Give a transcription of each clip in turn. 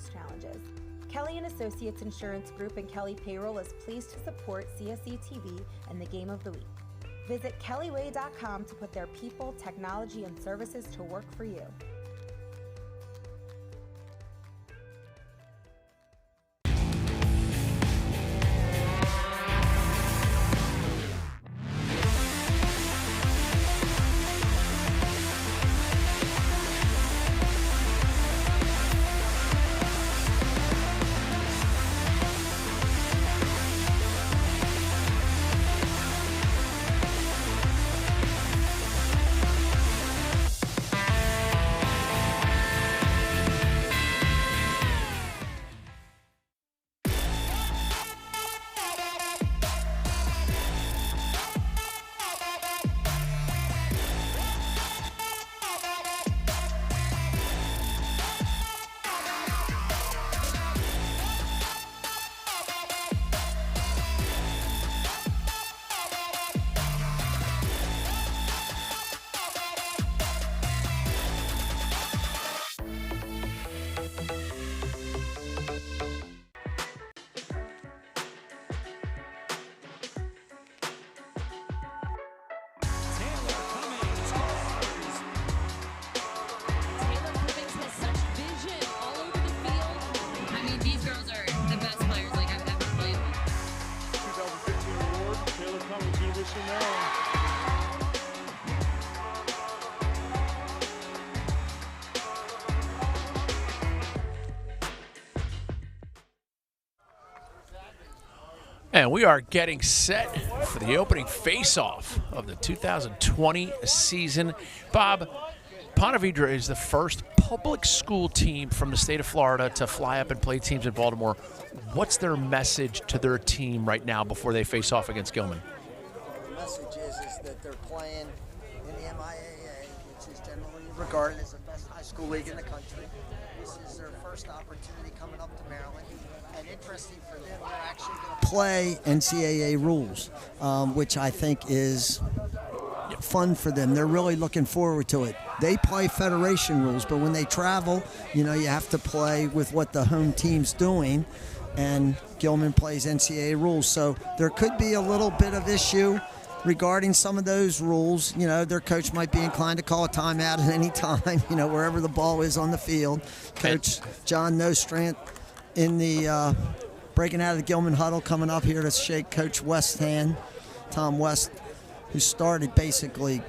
most challenges. Kelly & Associates Insurance Group and Kelly Payroll is pleased to support CSE TV and the Game of the Week. Visit kellyway.com to put their people, technology, and services to work for you. And we are getting set for the opening face-off of the 2020 season. Bob, Ponte Vedra is the first public school team from the state of Florida to fly up and play teams in Baltimore. What's their message to their team right now before they face off against Gilman? The message is that they're playing in the MIAA, which is generally regarded as the best high school league in the country. This is their first opportunity coming up to Maryland. And interesting for them, they're actually going to play NCAA rules, which I think is fun for them. They're really looking forward to it. They play federation rules, but when they travel, you have to play with what the home team's doing, and Gilman plays NCAA rules. So there could be a little bit of issue regarding some of those rules. Their coach might be inclined to call a timeout at any time, wherever the ball is on the field. Coach John Nostrand in the breaking out of the Gilman huddle, coming up here to shake Coach West's hand, Tom West, who started basically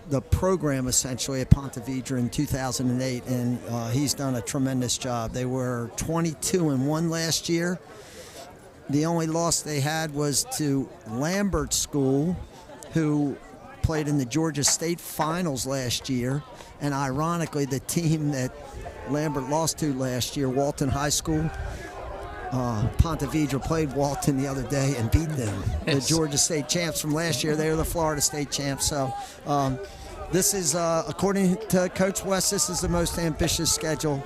the program essentially at Ponte Vedra in 2008, and he's done a tremendous job. They were 22-1 last year. The only loss they had was to Lambert School, who played in the Georgia State Finals last year, and ironically the team that Lambert lost to last year, Walton High School, Ponte Vedra played Walton the other day and beat them. The Georgia State champs from last year, they were the Florida State champs. So this is, according to Coach West, this is the most ambitious schedule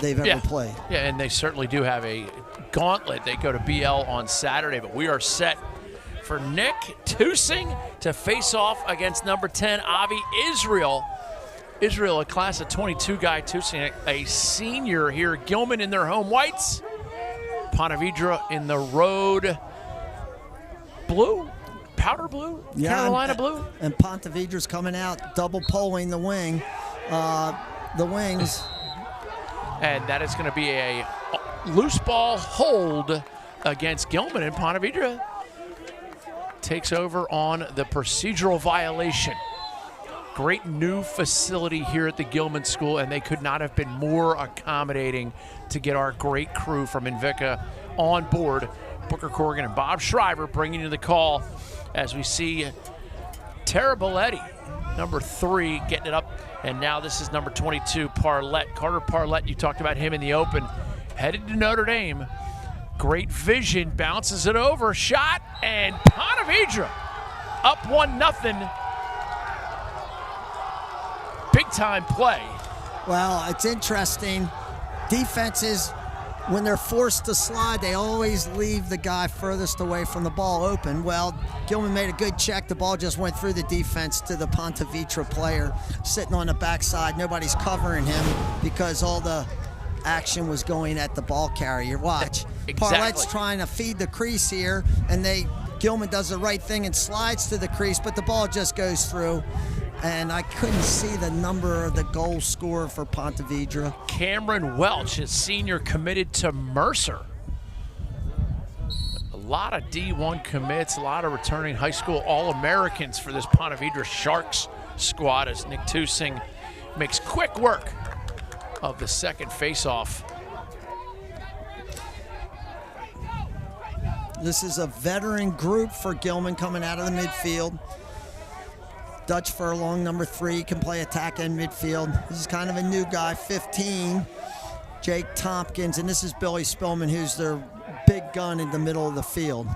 they've ever played. Yeah, and they certainly do have a gauntlet. They go to BL on Saturday, but we are set for Nick Tusing to face off against number 10, Avi Israel. Israel, a class of 22 guy, Tusing, a senior here. Gilman in their home whites. Ponte Vedra in the road blue, powder blue, Carolina blue. And Ponte Vedra's coming out double polling the wings. And that is going to be a loose ball hold against Gilman, and Ponte Vedra takes over on the procedural violation. Great new facility here at the Gilman School, and they could not have been more accommodating to get our great crew from Invicta on board. Booker Corrigan and Bob Shriver bringing you the call as we see Tara Belletti, number 3, getting it up. And now this is number 22, Parlett. Carter Parlett, you talked about him in the open. Headed to Notre Dame. Great vision, bounces it over, shot, and Ponte Vedra up 1-0. Big time play. Well, it's interesting. Defenses, when they're forced to slide, they always leave the guy furthest away from the ball open. Well, Gilman made a good check. The ball just went through the defense to the Ponte Vedra player sitting on the backside. Nobody's covering him because all the action was going at the ball carrier. Watch. Exactly. Parlette's trying to feed the crease here, and Gilman does the right thing and slides to the crease, but the ball just goes through. And I couldn't see the number of the goal scorer for Ponte Vedra. Cameron Welch, his senior, committed to Mercer. A lot of D1 commits, a lot of returning high school All-Americans for this Ponte Vedra Sharks squad as Nick Tusing makes quick work of the second faceoff. This is a veteran group for Gilman coming out of the midfield. Dutch Furlong, number 3, can play attack and midfield. This is kind of a new guy, 15, Jake Tompkins, and this is Billy Spillman, who's their big gun in the middle of the field.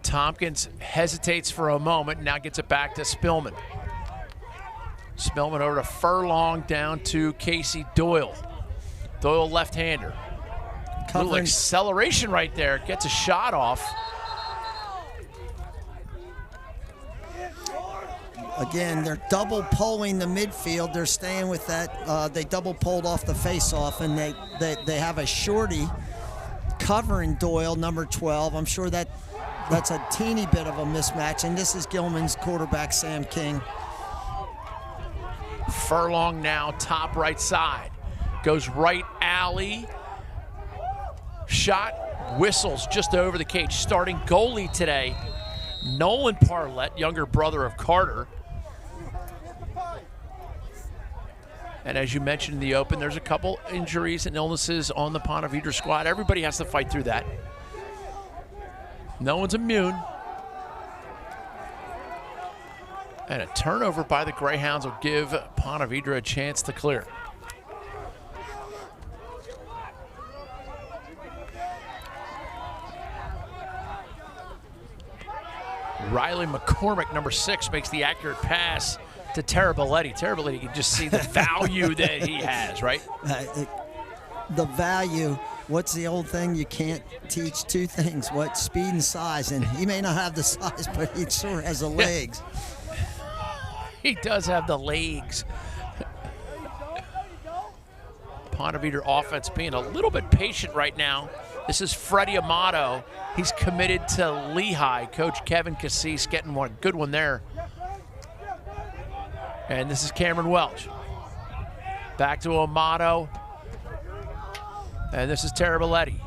Tompkins hesitates for a moment, now gets it back to Spillman. Spillman over to Furlong, down to Casey Doyle. Doyle left-hander. Little acceleration right there, gets a shot off. Again, they're double polling the midfield. They're staying with that. They double pulled off the face-off, and they have a shorty covering Doyle, number 12. I'm sure that's a teeny bit of a mismatch, and this is Gilman's quarterback, Sam King. Furlong now top right side. Goes right alley. Shot whistles just over the cage. Starting goalie today, Nolan Parlett, younger brother of Carter. And as you mentioned in the open, there's a couple injuries and illnesses on the Ponte Vedra squad. Everybody has to fight through that. No one's immune. And a turnover by the Greyhounds will give Ponte Vedra a chance to clear. Riley McCormick, number 6, makes the accurate pass to Taraboletti. Taraboletti, you can just see the value that he has, right? The value, what's the old thing? You can't teach two things, what? Speed and size. And he may not have the size, but he sure has the legs. He does have the legs. Ponte Vedra offense being a little bit patient right now. This is Freddie Amato. He's committed to Lehigh. Coach Kevin Cassis getting one good one there. And this is Cameron Welch. Back to Amato. And this is Taraboletti.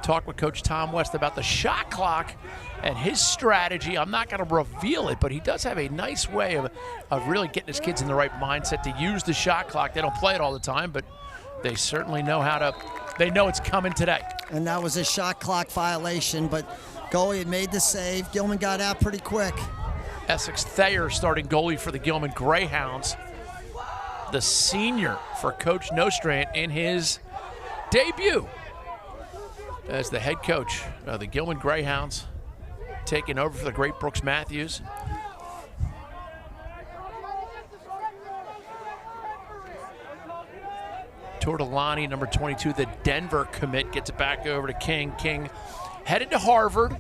Talk with Coach Tom West about the shot clock and his strategy. I'm not going to reveal it, but he does have a nice way of really getting his kids in the right mindset to use the shot clock. They don't play it all the time, but they certainly know how to, they know it's coming today. And that was a shot clock violation, but goalie had made the save. Gilman got out pretty quick. Essex Thayer starting goalie for the Gilman Greyhounds. The senior for Coach Nostrand in his debut as the head coach of the Gilman Greyhounds, taking over for the great Brooks Matthews. Tortolani, number 22, the Denver commit, gets it back over to King. King headed to Harvard,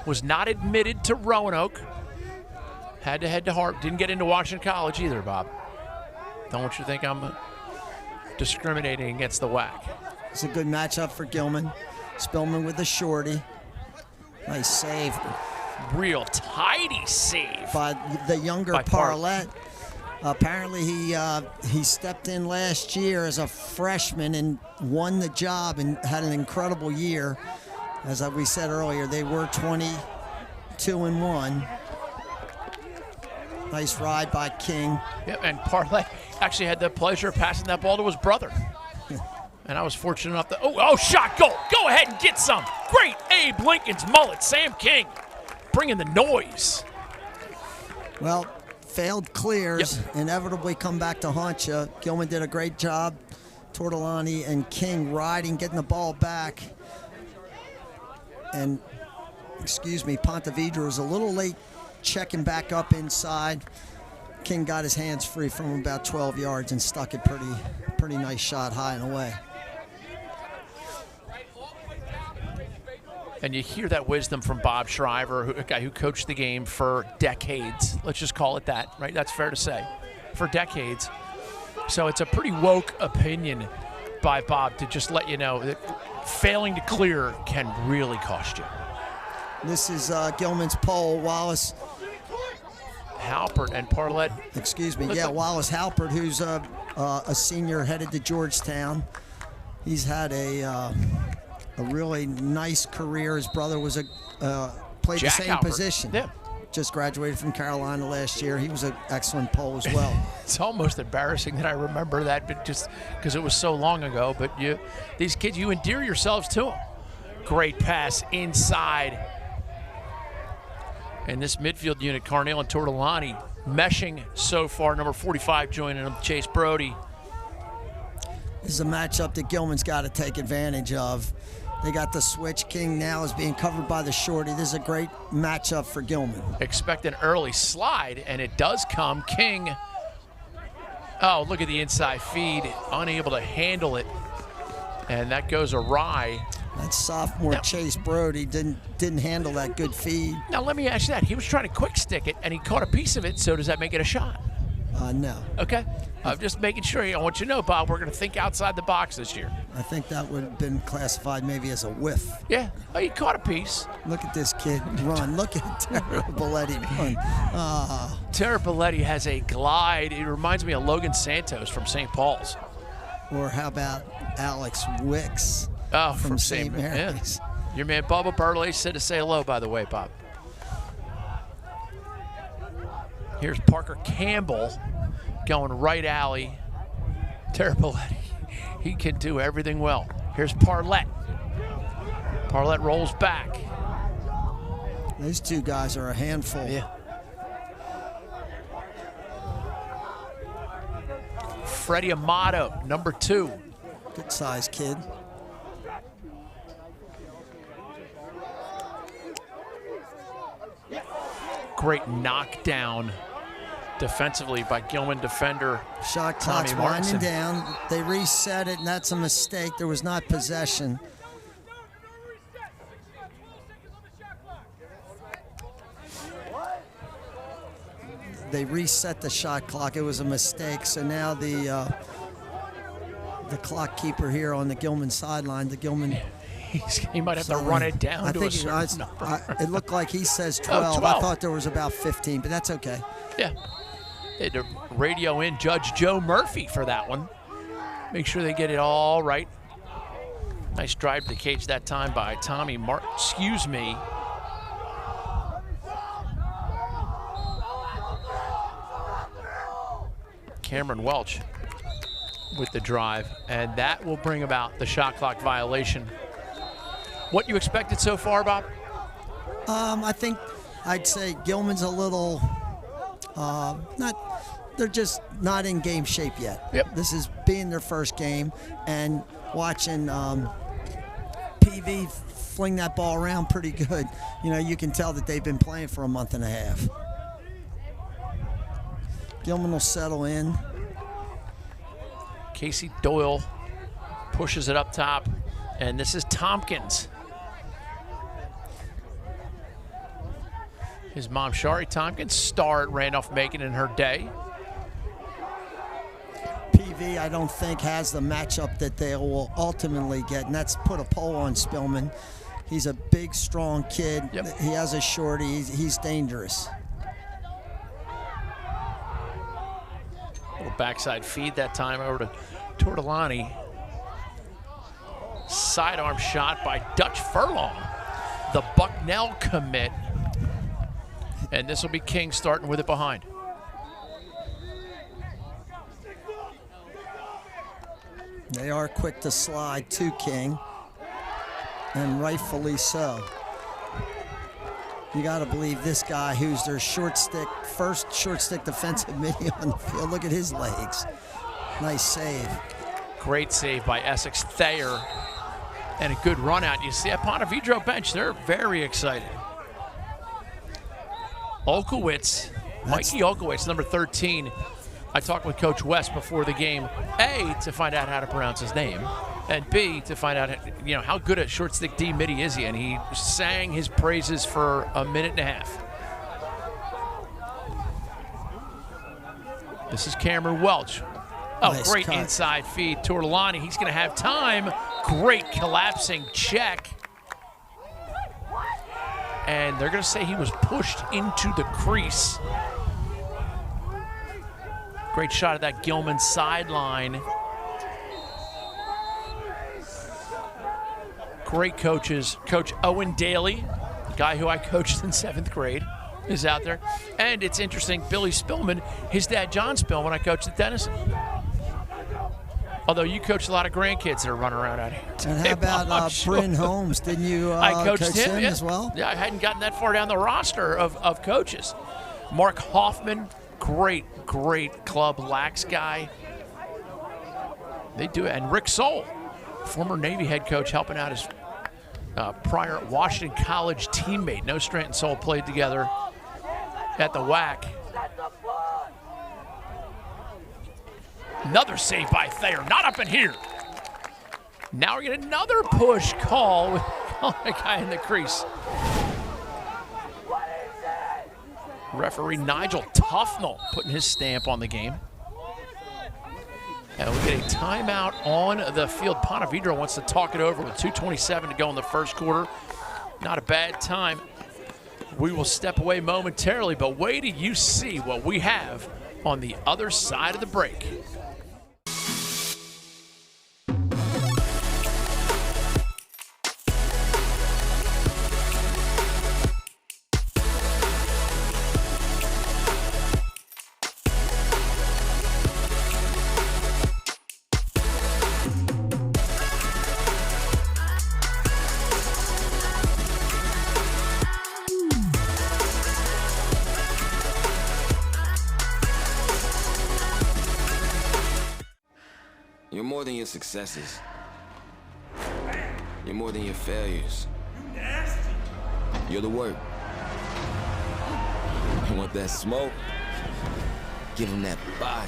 was not admitted to Roanoke. Had to head to Harvard. Didn't get into Washington College either, Bob. Don't want you to think I'm discriminating against the WAC. It's a good matchup for Gilman. Spillman with the shorty. Nice save. Real tidy save. By the younger Parlett. Apparently he stepped in last year as a freshman and won the job and had an incredible year. As we said earlier, they were 22-1. Nice ride by King. Yep, and Parlett actually had the pleasure of passing that ball to his brother. And I was fortunate enough to, oh, shot goal. Go ahead and get some. Great Abe Lincoln's mullet. Sam King bringing the noise. Well, failed clears, inevitably come back to haunt you. Gilman did a great job. Tortolani and King riding, getting the ball back. And, Ponte Vedra was a little late checking back up inside. King got his hands free from about 12 yards and stuck it pretty nice shot high and away. And you hear that wisdom from Bob Shriver, a guy who coached the game for decades. Let's just call it that, right? That's fair to say. For decades. So it's a pretty woke opinion by Bob to just let you know that failing to clear can really cost you. This is Gilman's pole. Wallace Halpert and Parlett. Excuse me. Yeah, Wallace Halpert, who's a senior headed to Georgetown. He's had a really nice career. His brother was played Jack the same Halpert. Position. Yeah. Just graduated from Carolina last year. He was an excellent pole as well. It's almost embarrassing that I remember that, but just because it was so long ago. But these kids, you endear yourselves to them. Great pass inside. And this midfield unit, Carnell and Tortolani, meshing so far. Number 45 joining them, Chase Brody. This is a matchup that Gilman's got to take advantage of. They got the switch. King now is being covered by the shorty. This is a great matchup for Gilman. Expect an early slide, and it does come. King, oh, look at the inside feed, unable to handle it, and that goes awry. That sophomore Chase Brody didn't handle that good feed. Now let me ask you that. He was trying to quick stick it, and he caught a piece of it, so does that make it a shot? No. Okay. I'm just making sure. I want you to know, Bob, we're going to think outside the box this year. I think that would have been classified maybe as a whiff. Yeah. Oh, he caught a piece. Look at this kid run. Look at Tara Belletti run. Tara Belletti has a glide. It reminds me of Logan Santos from St. Paul's. Or how about Alex Wicks from St. Mary's? Yeah. Your man Bubba Burley said to say hello, by the way, Bob. Here's Parker Campbell going right alley. Tara Belletti, he can do everything well. Here's Parlett. Parlett rolls back. These two guys are a handful. Yeah. Freddie Amato, number 2. Good size kid. Great knockdown defensively by Gilman defender Shot clock's Tommy winding Martinson. down. They reset it, and that's a mistake. There was not possession. They reset the shot clock. It was a mistake. So now the clock keeper here on the Gilman sideline, the Gilman. He might have to run it down I to think a certain number. it looked like he says 12. 12. I thought there was about 15, but that's okay. Yeah. They had to radio in Judge Joe Murphy for that one. Make sure they get it all right. Nice drive to the cage that time by Tommy Martin. Excuse me. Cameron Welch with the drive, and that will bring about the shot clock violation. What you expected so far, Bob? I think I'd say Gilman's a little they're just not in game shape yet. Yep. This is being their first game, and watching PV fling that ball around pretty good. You know, you can tell that they've been playing for a month and a half. Gilman will settle in. Casey Doyle pushes it up top, and this is Tompkins. His mom, Shari Tompkins, star at Randolph-Macon in her day. PV, I don't think, has the matchup that they will ultimately get, and that's put a pole on Spillman. He's a big, strong kid. Yep. He has a shorty. He's dangerous. Little backside feed that time over to Tortolani. Sidearm shot by Dutch Furlong, the Bucknell commit. And this will be King starting with it behind. They are quick to slide to King, and rightfully so. You got to believe this guy, who's their first short stick defensive midi on the field. Look at his legs. Nice save. Great save by Essex Thayer, and a good run out. You see that Ponte Vedra bench, they're very excited. Olkowitz, Mikey Olkowitz, number 13. I talked with Coach West before the game, A, to find out how to pronounce his name, and B, to find out how good a short stick D midi is he, and he sang his praises for a minute and a half. This is Cameron Welch Oh, Nice great cut. inside feed. Tortolani, he's going to have time. Great collapsing check. And they're going to say he was pushed into the crease. Great shot at that Gilman sideline. Great coaches. Coach Owen Daly, the guy who I coached in 7th grade, is out there. And it's interesting, Billy Spillman, his dad John Spillman, I coached at Denison. Although you coached a lot of grandkids that are running around out here. And how about Bryn Holmes? Didn't you I coached coach him as well? Yeah, I hadn't gotten that far down the roster of coaches. Mark Hoffman, great club lax guy. They do it. And Rick Soule, former Navy head coach, helping out his prior Washington College teammate. Nostrand and Soule played together at the WAC. Another save by Thayer, not up in here. Now we get another push call with a guy in the crease. Referee Nigel Tufnell putting his stamp on the game. And we get a timeout on the field. Ponte Vedra wants to talk it over with 2:27 to go in the first quarter. Not a bad time. We will step away momentarily, but wait till you see what we have on the other side of the break. You're more than your successes. You're more than your failures. You're the work. You want that smoke? Give them that fire.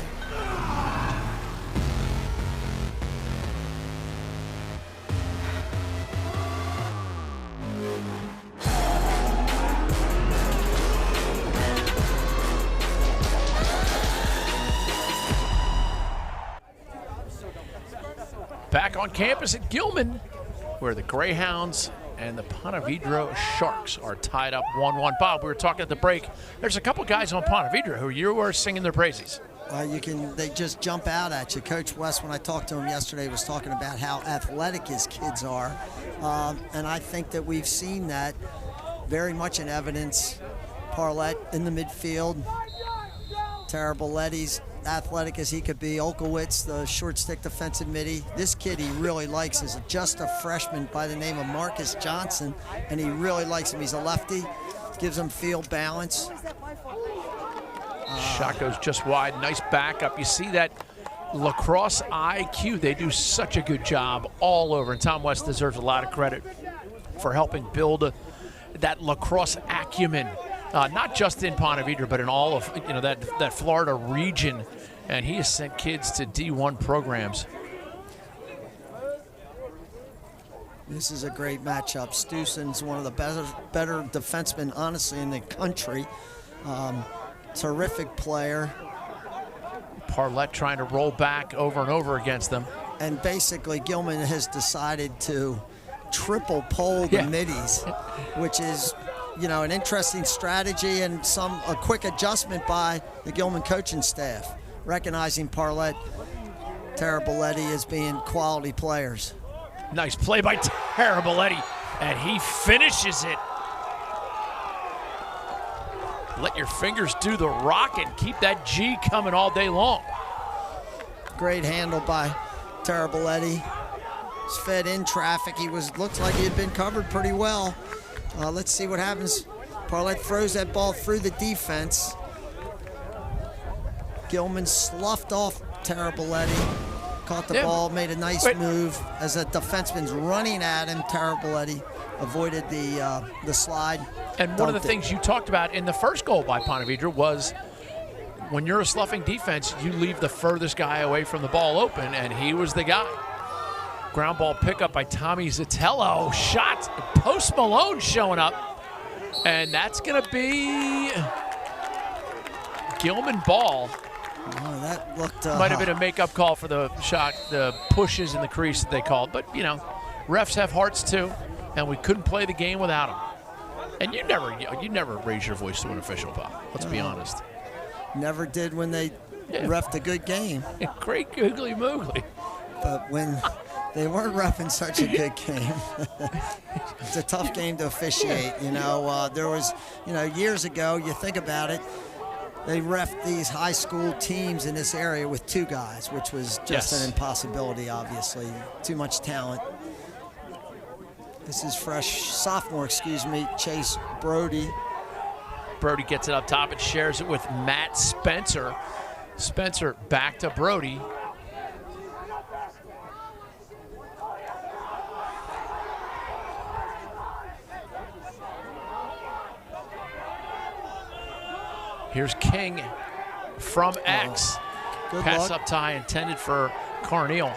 Back on campus at Gilman, where the Greyhounds and the Ponte Vedra Sharks are tied up 1-1. Bob, we were talking at the break. There's a couple guys on Ponte Vedra who you are singing their praises. They just jump out at you. Coach West, when I talked to him yesterday, was talking about how athletic his kids are. And I think that we've seen that very much in evidence. Parlett in the midfield. Taraboletti's athletic as he could be. Olkowitz, the short stick defensive midi. This kid he really likes is just a freshman by the name of Marcus Johnson, and he really likes him. He's a lefty, gives him field balance. Shot goes just wide. Nice backup. You see that lacrosse IQ. They do such a good job all over, and Tom West deserves a lot of credit for helping build that lacrosse acumen. Not just in Ponte Vedra, but in all of that Florida region, and he has sent kids to D1 programs. This is a great matchup. Stewson's one of the better defensemen, honestly, in the country. Terrific player. Parlett trying to roll back over and over against them. And basically, Gilman has decided to triple pole the middies, which is, an interesting strategy and a quick adjustment by the Gilman coaching staff, recognizing Parlett, Taraboletti as being quality players. Nice play by Taraboletti, and he finishes it. Let your fingers do the rock and keep that G coming all day long. Great handle by Taraboletti. He's fed in traffic. Looks like he had been covered pretty well. Let's see what happens. Parlett throws that ball through the defense. Gilman sloughed off Taraboletti. Caught the ball, made a nice move. As a defenseman's running at him, Taraboletti avoided the slide. And one of the things you talked about in the first goal by Ponte Vedra was when you're a sloughing defense, you leave the furthest guy away from the ball open, and he was the guy. Ground ball pickup by Tommy Zatello. Shot. Post Malone showing up. And that's going to be Gilman ball. Oh, that looked... Might have been a makeup call for the shot, the pushes in the crease that they called. But, you know, refs have hearts too, and we couldn't play the game without them. And you never raise your voice to an official, Bob. Let's be honest. Never did when they reffed a good game. Great googly moogly. But when they weren't reffing such a good game, it's a tough game to officiate. You know, there was, you know, years ago, you think about it, they reffed these high school teams in this area with 2 guys, which was just an impossibility, obviously. Too much talent. This is sophomore, Chase Brody. Brody gets it up top and shares it with Matt Spencer. Spencer back to Brody. Here's King from X. Pass up tie intended for Carneal.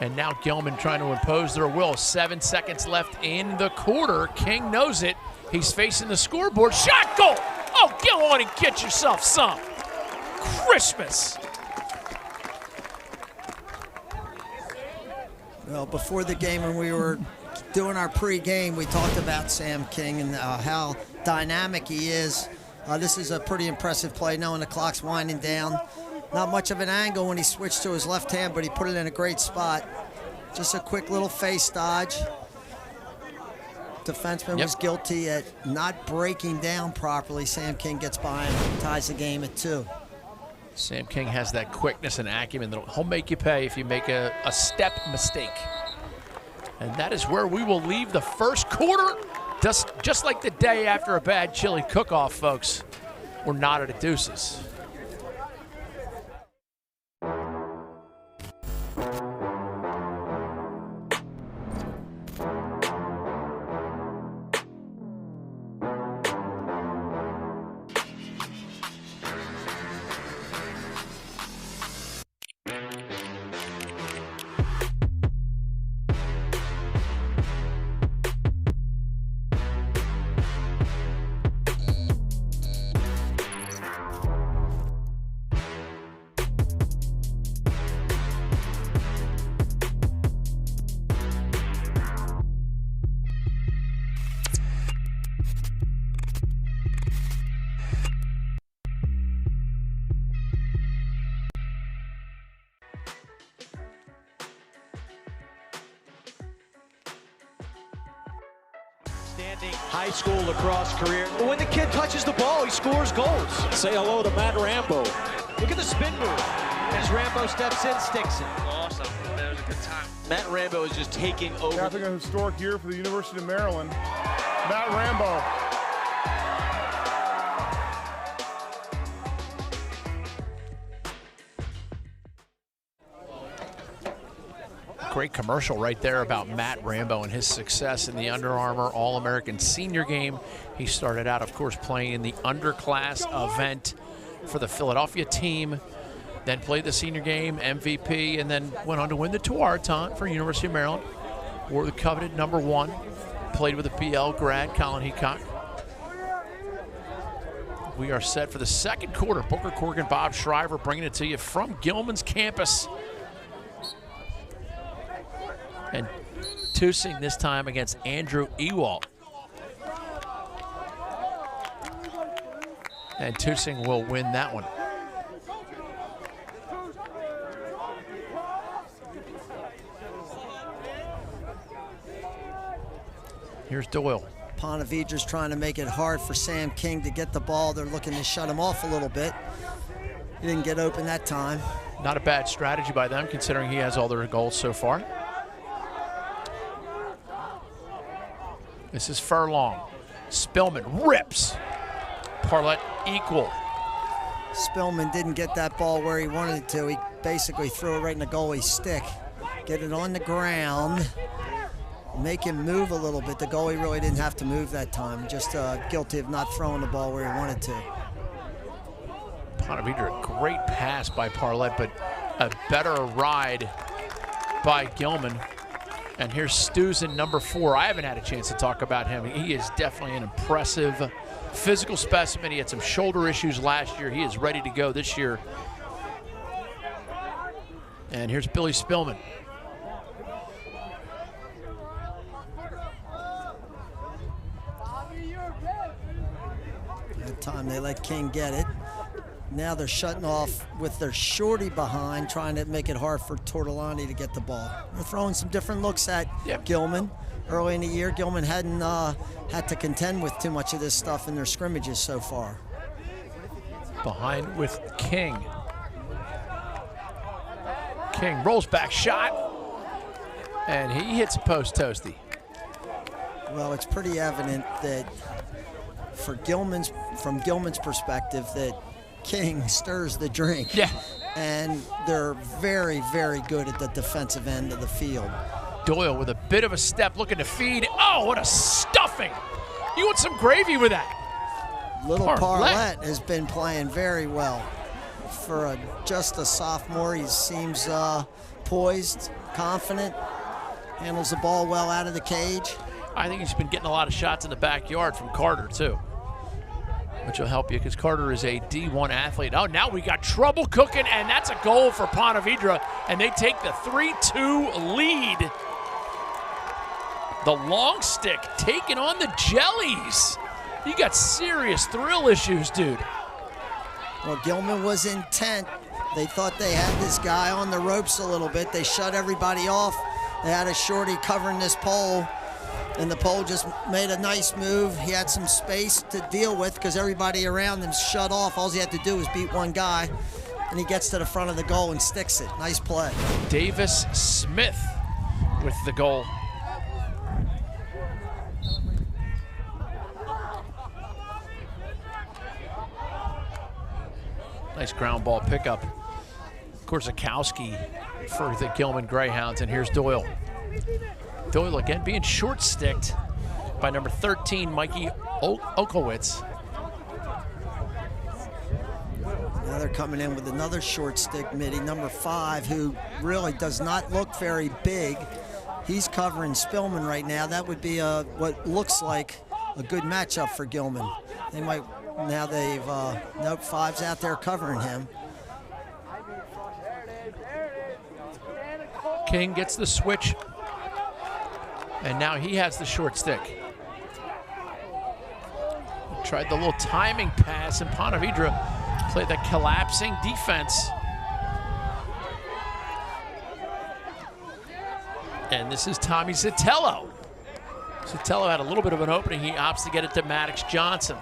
And now Gilman trying to impose their will. 7 seconds left in the quarter. King knows it. He's facing the scoreboard. Shot goal! Oh, go on and get yourself some. Christmas. Well, before the game when we were doing our pre-game, we talked about Sam King and how dynamic he is. This is a pretty impressive play knowing the clock's winding down. Not much of an angle when he switched to his left hand, but he put it in a great spot. Just a quick little face dodge. Defenseman was guilty at not breaking down properly. Sam King gets by him, ties the game at 2. Sam King has that quickness and acumen that he'll make you pay if you make a step mistake. And that is where we will leave the first quarter. Just like the day after a bad chili cook-off, folks. We're not at a deuces. High school lacrosse career. But when the kid touches the ball, he scores goals. Say hello to Matt Rambo. Look at the spin move. As Rambo steps in, sticks it. Awesome. That was a good time. Matt Rambo is just taking over. Having a historic year for the University of Maryland. Matt Rambo. Great commercial right there about Matt Rambo and his success in the Under Armour All-American Senior Game. He started out, of course, playing in the underclass event for the Philadelphia team, then played the Senior Game, MVP, and then went on to win the Tuareton for University of Maryland. Wore the coveted #1. Played with a BL grad, Colin Heacock. We are set for the second quarter. Booker Corrigan, Bob Shriver bringing it to you from Gilman's campus. And Tusing this time against Andrew Ewald. And Tusing will win that one. Here's Doyle. Ponte Vedra's trying to make it hard for Sam King to get the ball. They're looking to shut him off a little bit. He didn't get open that time. Not a bad strategy by them, considering he has all their goals so far. This is Furlong. Spillman rips. Parlett equal. Spillman didn't get that ball where he wanted it to. He basically threw it right in the goalie's stick. Get it on the ground. Make him move a little bit. The goalie really didn't have to move that time. Just guilty of not throwing the ball where he wanted to. Ponte Vedra, a great pass by Parlett, but a better ride by Gilman. And here's Stuzen, #4. I haven't had a chance to talk about him. He is definitely an impressive physical specimen. He had some shoulder issues last year. He is ready to go this year. And here's Billy Spillman. That time they let King get it. Now they're shutting off with their shorty behind, trying to make it hard for Tortolani to get the ball. They're throwing some different looks at Gilman. Early in the year, Gilman hadn't had to contend with too much of this stuff in their scrimmages so far. Behind with King. King rolls back shot, and he hits a post toasty. Well, it's pretty evident that from Gilman's perspective that King stirs the drink. Yeah. And they're very, very good at the defensive end of the field. Doyle with a bit of a step looking to feed. Oh, what a stuffing. You want some gravy with that. Little Parlett has been playing very well. For just a sophomore, he seems poised, confident, handles the ball well out of the cage. I think he's been getting a lot of shots in the backyard from Carter, too, which will help you because Carter is a D1 athlete. Oh, now we got trouble cooking, and that's a goal for Ponte Vedra, and they take the 3-2 lead. The long stick taking on the jellies. You got serious thrill issues, dude. Well, Gilman was intent. They thought they had this guy on the ropes a little bit. They shut everybody off. They had a shorty covering this pole, and the pole just made a nice move. He had some space to deal with because everybody around him shut off. All he had to do was beat one guy, and he gets to the front of the goal and sticks it. Nice play. Davis Smith with the goal. Nice ground ball pickup. Korzakowski for the Gilman Greyhounds, and here's Doyle. Doyle again being short-sticked by number 13, Mikey Okowitz. Now they're coming in with another short stick midi, number 5, who really does not look very big. He's covering Spillman right now. That would be what looks like a good matchup for Gilman. They might, now they've, nope, 5's out there covering him. King gets the switch, and now he has the short stick. Tried the little timing pass, and Ponte Vedra played the collapsing defense. And this is Tommy Zitello. Zitello had a little bit of an opening. He opts to get it to Maddox Johnson.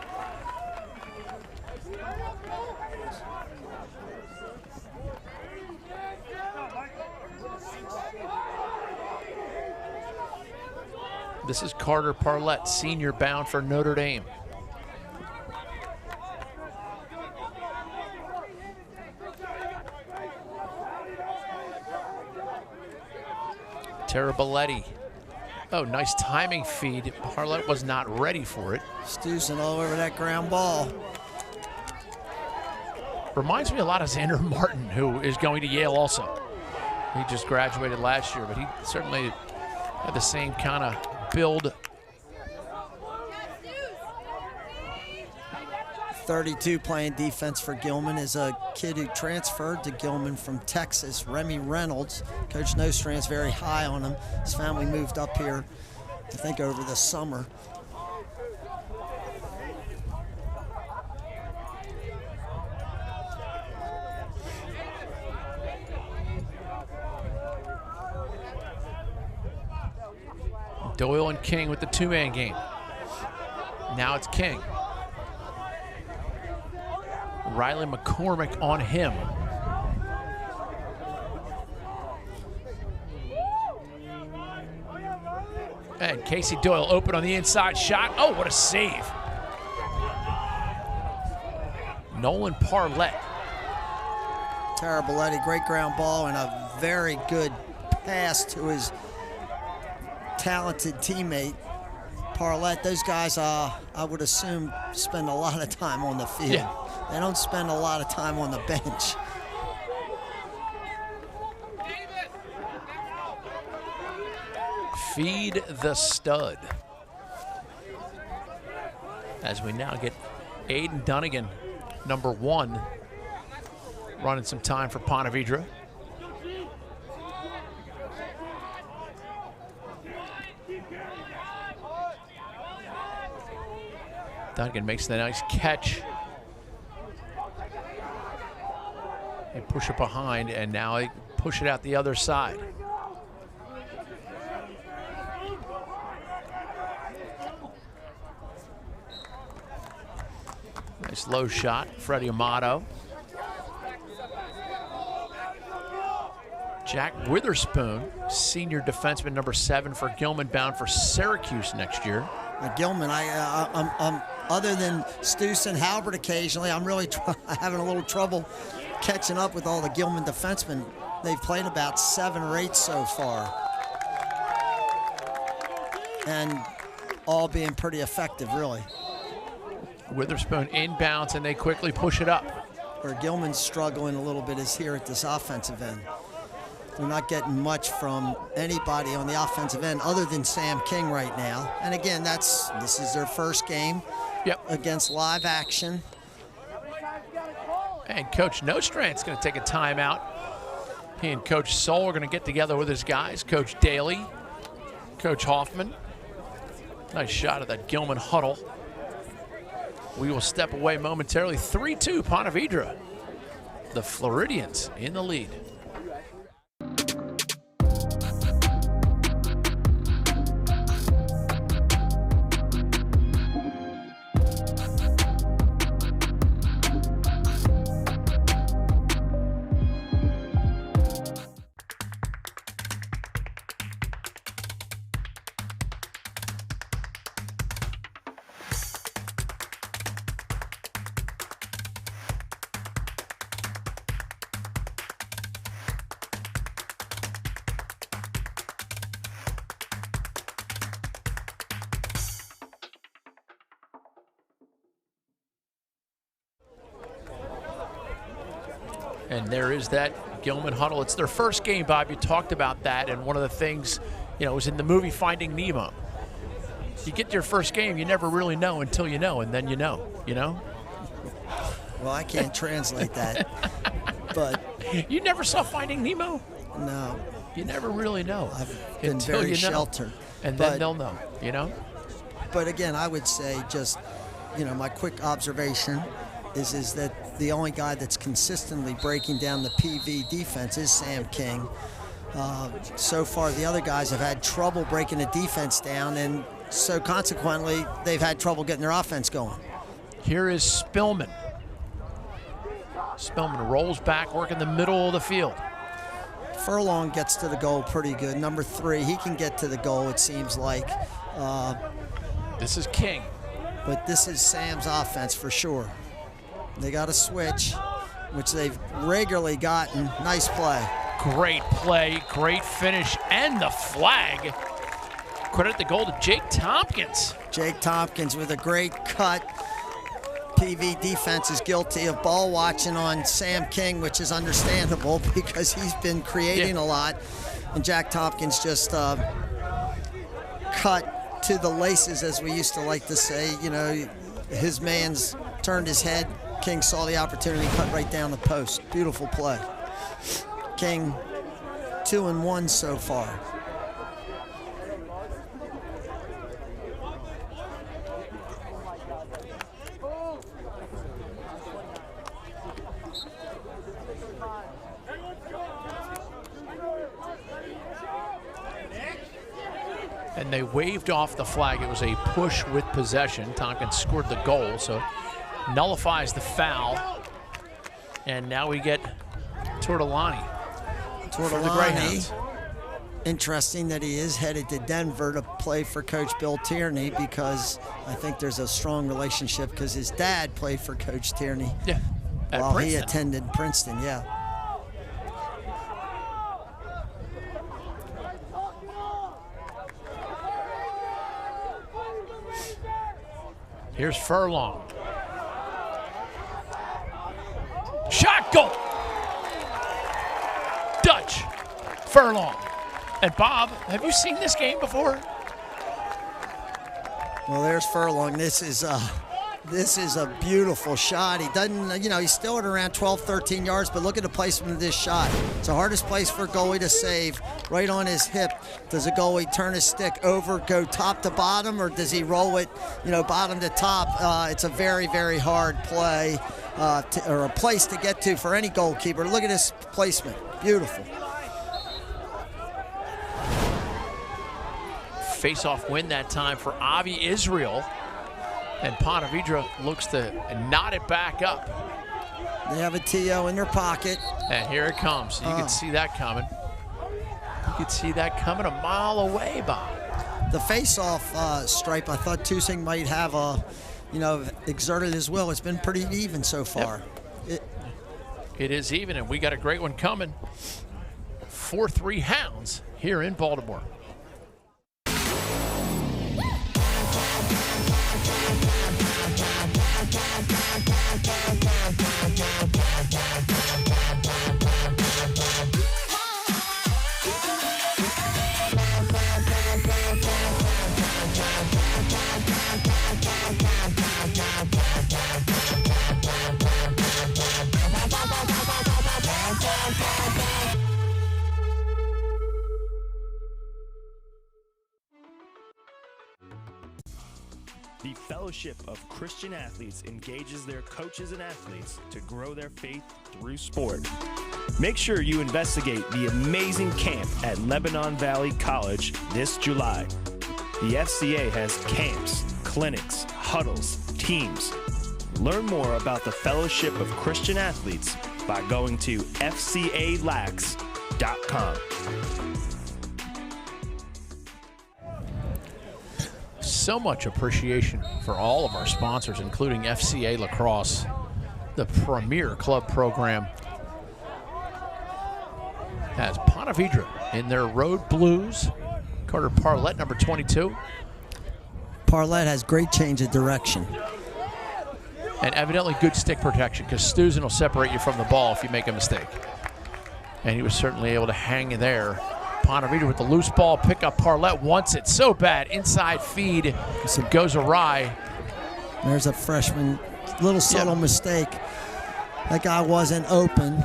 This is Carter Parlett, senior bound for Notre Dame. Taraboletti. Oh, nice timing feed. Parlett was not ready for it. Stoozing all over that ground ball. Reminds me a lot of Xander Martin, who is going to Yale also. He just graduated last year, but he certainly had the same kind of build. 32 playing defense for Gilman is a kid who transferred to Gilman from Texas, Remy Reynolds. Coach Nostrand's very high on him. His family moved up here, I think, over the summer. Doyle and King with the two-man game. Now it's King. Riley McCormick on him. And Casey Doyle open on the inside shot. Oh, what a save. Nolan Parlett. Taraboletti, great ground ball and a very good pass to his talented teammate, Parlett. Those guys, I would assume, spend a lot of time on the field. Yeah. They don't spend a lot of time on the bench. Feed the stud. as we now get Aiden Dunnigan, number 1, running some time for Ponte Vedra. Dunnigan makes the nice catch. They push it behind, and now they push it out the other side. Nice low shot, Freddie Amato. Jack Witherspoon, senior defenseman number 7 for Gilman, bound for Syracuse next year. Gilman, I'm other than Stus and Halbert occasionally, I'm really having a little trouble catching up with all the Gilman defensemen. They've played about 7 or 8 so far, and all being pretty effective, really. Witherspoon inbounds, and they quickly push it up. Where Gilman's struggling a little bit is here at this offensive end. They're not getting much from anybody on the offensive end other than Sam King right now. And again, this is their first game against live action. And Coach Nostrand's going to take a timeout. He and Coach Soul are going to get together with his guys, Coach Daly, Coach Hoffman. Nice shot of that Gilman huddle. We will step away momentarily. 3-2 Ponte Vedra. The Floridians in the lead. And there is that Gilman huddle. It's their first game, Bob. You talked about that, and one of the things, it was in the movie Finding Nemo. You get your first game, you never really know until you know, and then you know, Well, I can't translate that, but... You never saw Finding Nemo? No. You never really know. I've been very sheltered. And then they'll know, But again, I would say just, my quick observation is that the only guy that's consistently breaking down the PV defense is Sam King. So far, the other guys have had trouble breaking the defense down, and so consequently, they've had trouble getting their offense going. Here is Spillman. Spillman rolls back, working the middle of the field. Furlong gets to the goal pretty good. Number 3, he can get to the goal, it seems like. This is King. But this is Sam's offense for sure. They got a switch, which they've regularly gotten. Nice play. Great play, great finish, and the flag. Credit the goal to Jake Tompkins. Jake Tompkins with a great cut. PV defense is guilty of ball watching on Sam King, which is understandable because he's been creating a lot. And Jack Tompkins just cut to the laces, as we used to like to say. His man's turned his head. King saw the opportunity, cut right down the post. Beautiful play. King 2-1 so far. And they waved off the flag. It was a push with possession. Tompkins scored the goal, so nullifies the foul. And now we get Tortolani for the Greyhounds. Interesting that he is headed to Denver to play for Coach Bill Tierney, because I think there's a strong relationship because his dad played for Coach Tierney while he attended Princeton. Here's Furlong. Shot, goal. Dutch, Furlong. And Bob, have you seen this game before? Well, there's Furlong. This is This is a beautiful shot. He doesn't, he's still at around 12, 13 yards, but look at the placement of this shot. It's the hardest place for a goalie to save, right on his hip. Does a goalie turn his stick over, go top to bottom, or does he roll it, bottom to top? It's a very, very hard play or a place to get to for any goalkeeper. Look at this placement. Beautiful. Face-off win that time for Avi Israel. And Ponte Vedra looks to knot it back up. They have a TO in their pocket. And here it comes. You can see that coming. You can see that coming a mile away, Bob. The face-off stripe, I thought Tusing might have exerted his will. It's been pretty even so far. Yep. It is even, and we got a great one coming. 4-3 Hounds here in Baltimore. The Fellowship of Christian Athletes engages their coaches and athletes to grow their faith through sport. Make sure you investigate the amazing camp at Lebanon Valley College this July. The FCA has camps, clinics, huddles, teams. Learn more about the Fellowship of Christian Athletes by going to fcalax.com. So much appreciation for all of our sponsors, including FCA Lacrosse, the premier club program. Has Ponte Vedra in their road blues. Carter Parlett, number 22. Parlett has great change of direction. And evidently good stick protection, because Stuzen will separate you from the ball if you make a mistake. And he was certainly able to hang there. Ponte Vedra with the loose ball, pick up. Parlett wants it so bad. Inside feed, it goes awry. There's a freshman, little subtle mistake. That guy wasn't open.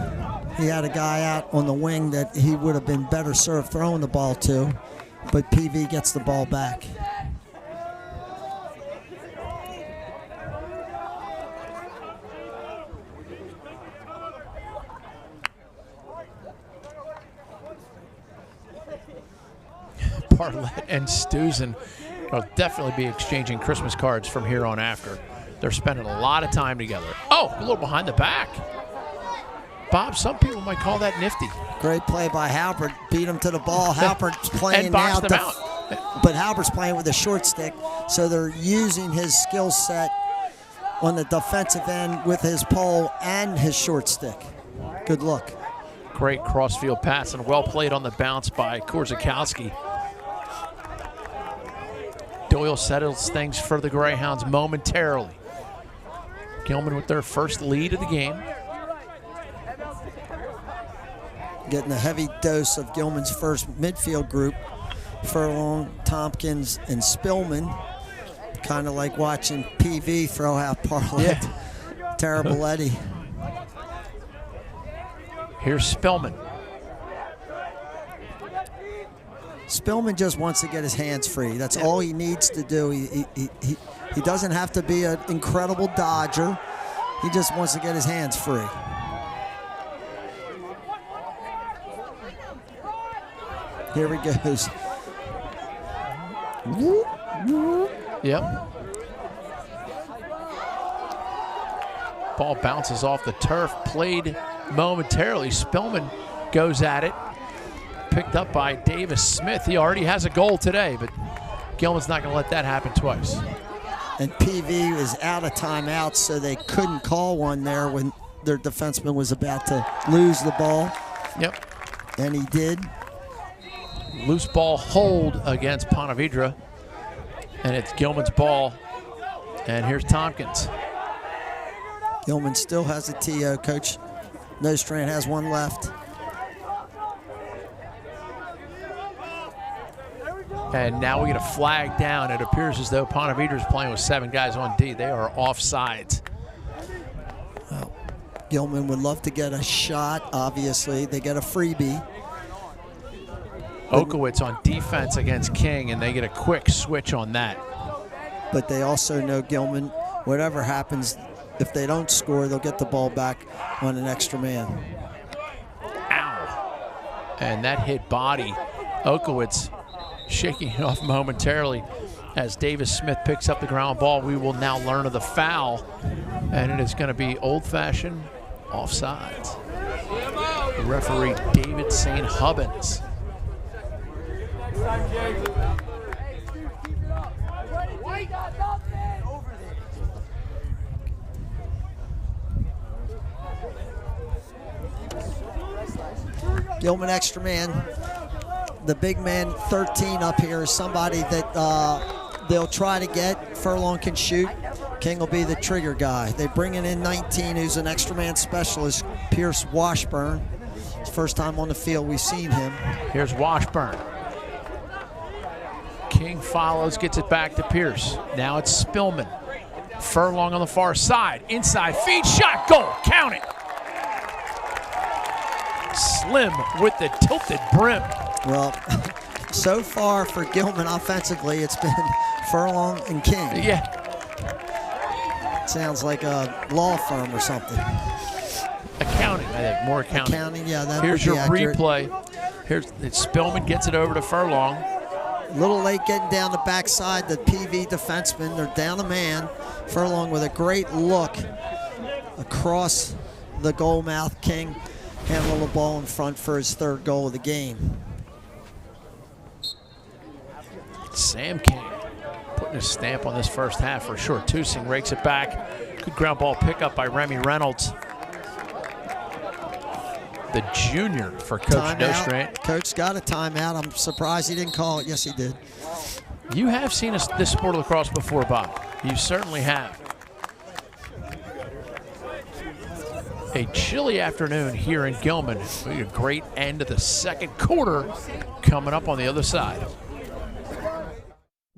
He had a guy out on the wing that he would have been better served throwing the ball to, but PV gets the ball back. Parlett and Stuzen will definitely be exchanging Christmas cards from here on after. They're spending a lot of time together. Oh, a little behind the back. Bob, some people might call that nifty. Great play by Halpert. Beat him to the ball. Halpert's playing and now. Them out. But Halpert's playing with a short stick, so they're using his skill set on the defensive end with his pole and his short stick. Good look. Great crossfield pass and well played on the bounce by Korzakowski. Doyle settles things for the Greyhounds momentarily. Gilman with their first lead of the game. Getting a heavy dose of Gilman's first midfield group. Furlong, Tompkins, and Spillman. Kind of like watching PV throw out Parlett. Yeah. Terrible Eddie. Here's Spillman. Spillman just wants to get his hands free. That's all he needs to do. He doesn't have to be an incredible dodger. He just wants to get his hands free. Here he goes. Yep. Ball bounces off the turf, played momentarily. Spillman goes at it. Picked up by Davis Smith. He already has a goal today, but Gilman's not going to let that happen twice. And PV is out of timeouts, so they couldn't call one there when their defenseman was about to lose the ball. Yep. And he did. Loose ball hold against Ponte Vedra. And it's Gilman's ball. And here's Tompkins. Gilman still has a TO. Coach Nostrand has one left. And now we get a flag down. It appears as though Ponte Vedra is playing with 7 guys on D. They are offsides. Well, Gilman would love to get a shot, obviously. They get a freebie. Okowitz on defense against King, and they get a quick switch on that. But they also know Gilman, whatever happens, if they don't score, they'll get the ball back on an extra man. Ow. And that hit body. Okowitz shaking it off momentarily as Davis Smith picks up the ground ball. We will now learn of the foul, and it is going to be old-fashioned offsides. Referee David St. Hubbins. Gilman extra man. The big man 13 up here is somebody that they'll try to get. Furlong can shoot. King will be the trigger guy. They bring in 19, who's an extra man specialist, Pierce Washburn. It's the first time on the field we've seen him. Here's Washburn. King follows, gets it back to Pierce. Now it's Spillman. Furlong on the far side. Inside feed, shot, goal. Count it. Slim with the tilted brim. Well, so far for Gilman offensively, it's been Furlong and King. Yeah. Sounds like a law firm or something. Accounting, I think. More accounting. Accounting, yeah, that Here's would be your accurate. replay. Here's Spillman gets it over to Furlong. A little late getting down the backside, the PV defenseman. They're down a man. Furlong with a great look across the goal mouth. King handling the ball in front for his 3rd goal of the game. Sam King putting a stamp on this first half for sure. Tusing rakes it back. Good ground ball pickup by Remy Reynolds. The junior for Coach Nostrand. Coach got a timeout. I'm surprised he didn't call it. Yes, he did. You have seen this sport of lacrosse before, Bob. You certainly have. A chilly afternoon here in Gilman. A great end of the 2nd quarter coming up on the other side.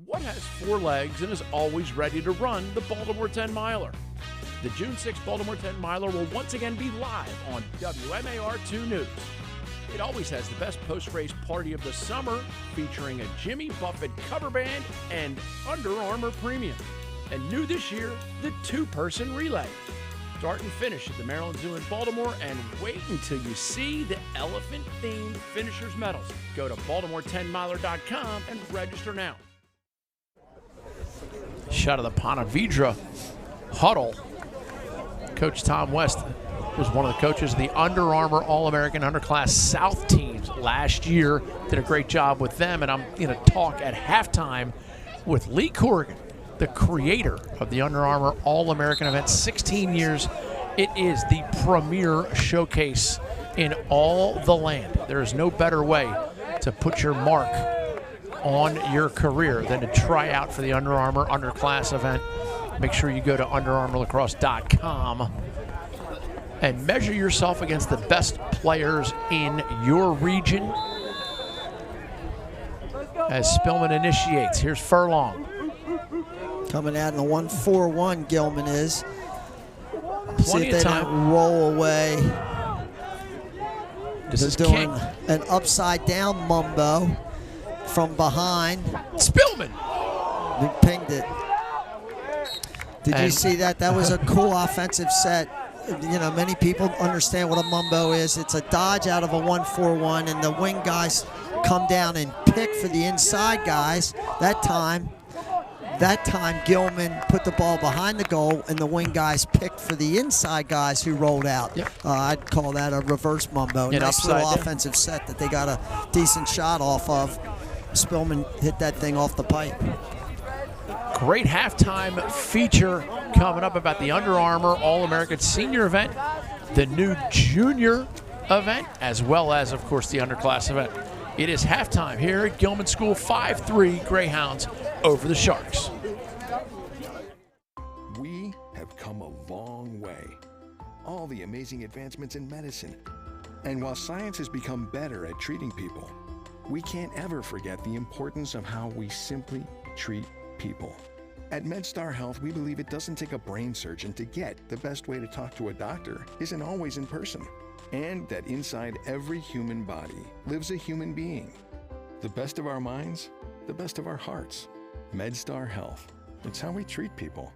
What has 4 legs and is always ready to run? The Baltimore 10 Miler. The June 6th Baltimore 10 Miler will once again be live on WMAR2 News. It always has the best post-race party of the summer, featuring a Jimmy Buffett cover band and Under Armour Premium. And new this year, the 2-person relay. Start and finish at the Maryland Zoo in Baltimore, and wait until you see the elephant-themed finishers medals. Go to baltimore10miler.com and register now. Shot of the Ponte Vedra huddle. Coach Tom West was one of the coaches of the Under Armour All-American Underclass South teams last year. Did a great job with them, and I'm going to talk at halftime with Lee Corrigan, the creator of the Under Armour All-American event. 16 years. It is the premier showcase in all the land. There is no better way to put your mark on your career than to try out for the Under Armour Underclass event. Make sure you go to underarmourlacrosse.com and measure yourself against the best players in your region. As Spillman initiates, here's Furlong. Coming out in a 1-4-1, Gilman is. See if they time. don't roll away. This is They're doing King. an upside-down mumbo from behind. Spillman. They pinged it. Did you see that? That was a cool offensive set. You know, many people understand what a mumbo is. It's a dodge out of a 1-4-1, and the wing guys come down and pick for the inside guys. That time, Gilman put the ball behind the goal, and the wing guys picked for the inside guys who rolled out. Yep. I'd call that a reverse mumbo. Nice little offensive set that they got a decent shot off of. Spillman hit that thing off the pipe. Great halftime feature coming up about the Under Armour All-American Senior event, the new Junior event, as well as, of course, the Underclass event. It is halftime here at Gilman School, 5-3 Greyhounds over the Sharks. We have come a long way. All the amazing advancements in medicine. And while science has become better at treating people, we can't ever forget the importance of how we simply treat people. At MedStar Health, we believe it doesn't take a brain surgeon to get the best way to talk to a doctor isn't always in person, and that inside every human body lives a human being. The best of our minds, the best of our hearts. MedStar Health. It's how we treat people.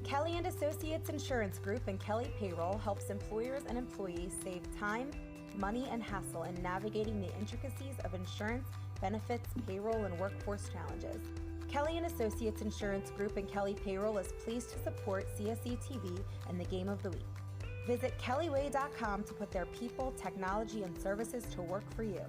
Kelly & Associates Insurance Group and Kelly Payroll helps employers and employees save time, money, and hassle in navigating the intricacies of insurance, benefits, payroll, and workforce challenges. Kelly & Associates Insurance Group and Kelly Payroll is pleased to support CSE TV and the Game of the Week. Visit kellyway.com to put their people, technology, and services to work for you.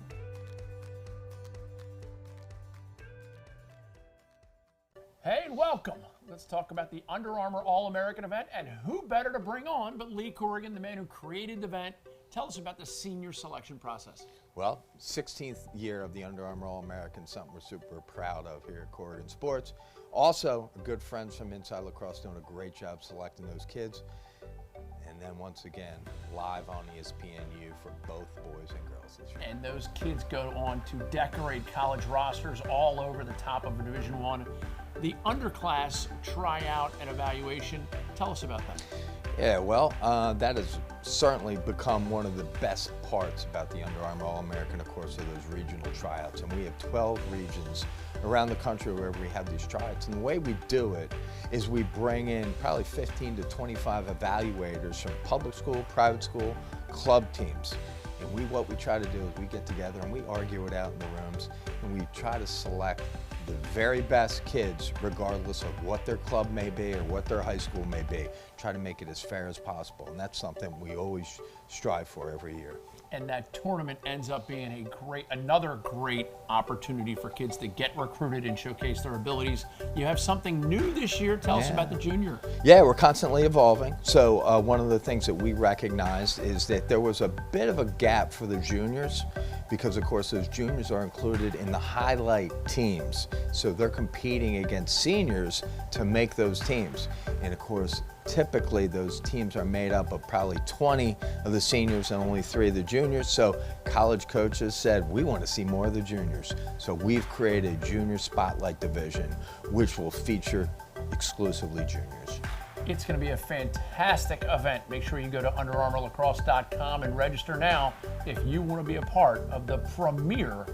Hey, and welcome. Let's talk about the Under Armour All-American event, and who better to bring on but Lee Corrigan, the man who created the event. Tell us about the senior selection process. Well, 16th year of the Under Armour All-American, something we're super proud of here at Corrigan Sports. Also, good friends from Inside Lacrosse doing a great job selecting those kids. And then once again, live on ESPNU for both boys and girls this year. And those kids go on to decorate college rosters all over the top of Division I. The underclass tryout and evaluation, tell us about that. Yeah, well, that has certainly become one of the best parts about the Under Armour All-American, of course, are those regional tryouts. And we have 12 regions around the country where we have these tryouts. And the way we do it is we bring in probably 15 to 25 evaluators from public school, private school, club teams. And what we try to do is we get together and we argue it out in the rooms, and we try to select the very best kids, regardless of what their club may be or what their high school may be. Try to make it as fair as possible, and that's something we always strive for every year. And that tournament ends up being another great opportunity for kids to get recruited and showcase their abilities. You have something new this year. Tell us about the junior. Yeah, we're constantly evolving. So one of the things that we recognized is that there was a bit of a gap for the juniors, because of course those juniors are included in the highlight teams. So they're competing against seniors to make those teams. And of course, typically those teams are made up of probably 20 of the seniors and only 3 of the juniors. So college coaches said, we want to see more of the juniors. So we've created a junior spotlight division, which will feature exclusively juniors. It's going to be a fantastic event. Make sure you go to underarmourlacrosse.com and register now if you want to be a part of the premier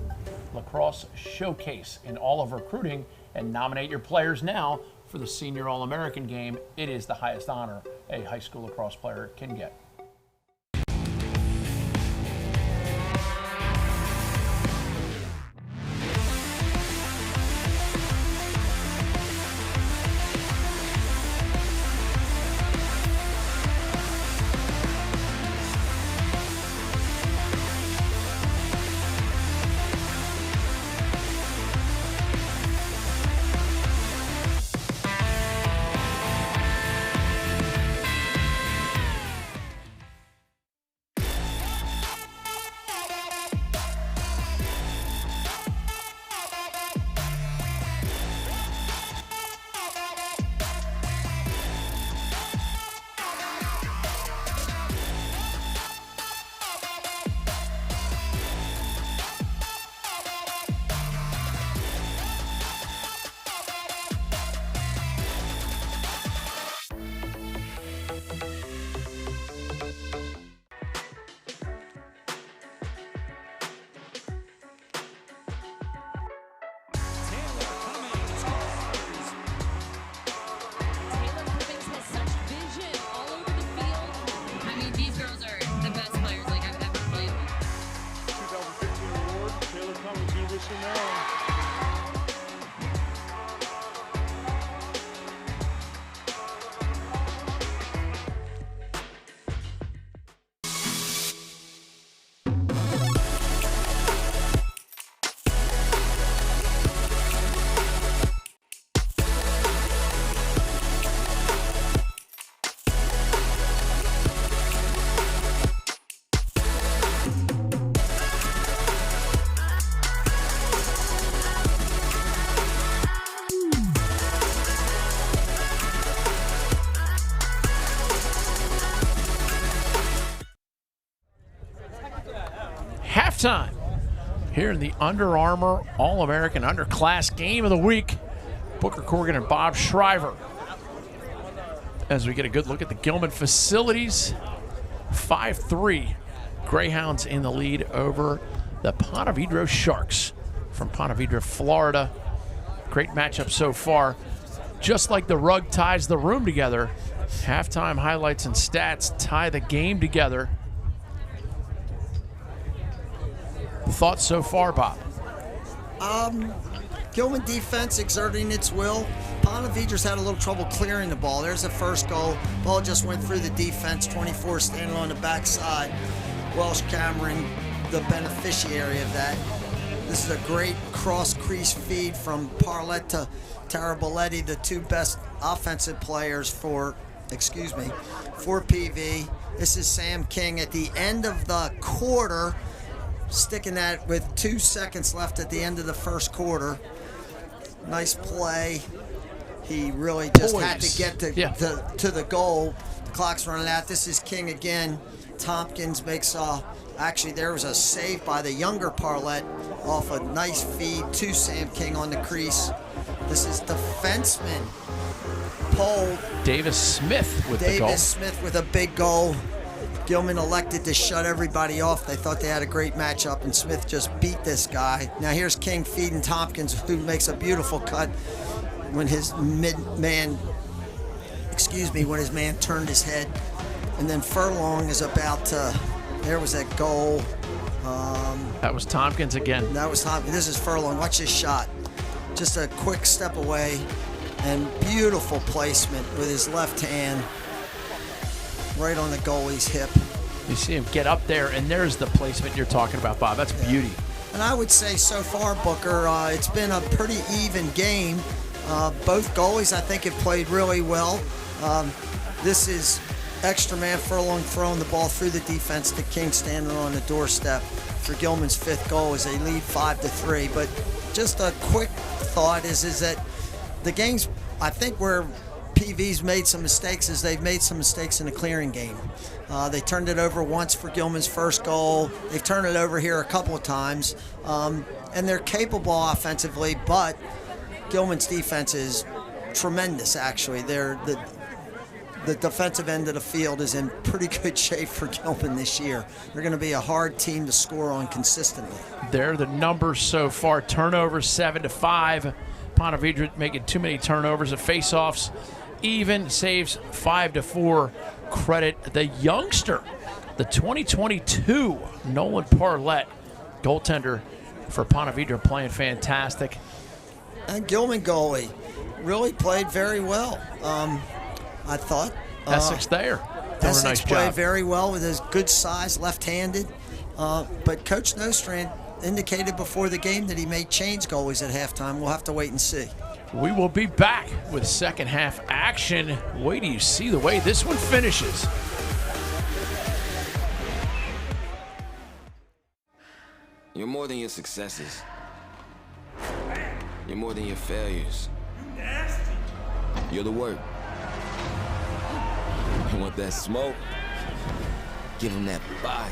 lacrosse showcase in all of recruiting, and nominate your players now for the Senior All-American game. It is the highest honor a high school lacrosse player can get. halftime here in the Under Armour All-American Underclass Game of the Week. Booker Corrigan and Bob Shriver. As we get a good look at the Gilman facilities. 5-3 Greyhounds in the lead over the Ponte Vedra Sharks from Ponte Vedra, Florida. Great matchup so far. Just like the rug ties the room together, halftime highlights and stats tie the game together. Thoughts so far, Bob? Gilman defense exerting its will. Ponte Vedra's had a little trouble clearing the ball. There's the first goal. Ball just went through the defense. 24 standing on the backside. Welsh Cameron, the beneficiary of that. This is a great cross-crease feed from Parlett to Taraboletti, the two best offensive players for PV. This is Sam King at the end of the quarter, sticking that with 2 seconds left at the end of the first quarter. Nice play. He really just had to get to the goal. The clock's running out. This is King again. Tompkins makes actually there was a save by the younger Parlett off a nice feed to Sam King on the crease. This is defenseman Paul Davis Smith with the goal. Davis Smith with a big goal. Gilman elected to shut everybody off. They thought they had a great matchup, and Smith just beat this guy. Now here's King feeding Tompkins, who makes a beautiful cut when his man turned his head. And then Furlong is about to, there was that goal. That was Tompkins again. That was Tompkins. This is Furlong. Watch this shot. Just a quick step away and beautiful placement with his left hand right on the goalie's hip. You see him get up there, and there's the placement you're talking about, Bob. That's beauty. And I would say so far, Booker, it's been a pretty even game. Both goalies, I think, have played really well. This is extra man Furlong throwing the ball through the defense to King standing on the doorstep for Gilman's 5th goal as they lead 5-3. But just a quick thought is that the games, I think, where PV's made some mistakes is they've made some mistakes in the clearing game. They turned it over once for Gilman's first goal. They've turned it over here a couple of times. And they're capable offensively, but Gilman's defense is tremendous, actually. The defensive end of the field is in pretty good shape for Gilman this year. They're going to be a hard team to score on consistently. There are the numbers so far. Turnovers 7-5. Ponte Vedra making too many turnovers of face-offs. Even, saves 5-4. Credit the youngster, the 2022 Nolan Parlett, goaltender for Ponte Vedra, playing fantastic. And Gilman goalie really played very well. I thought. Essex there. Essex nice played job. very well with his good size, left-handed. But Coach Nostrand indicated before the game that he may change goalies at halftime. We'll have to wait and see. We will be back with second half action. Wait till you see the way this one finishes. You're more than your successes. You're more than your failures. You're the work. You want that smoke? Give him that fire.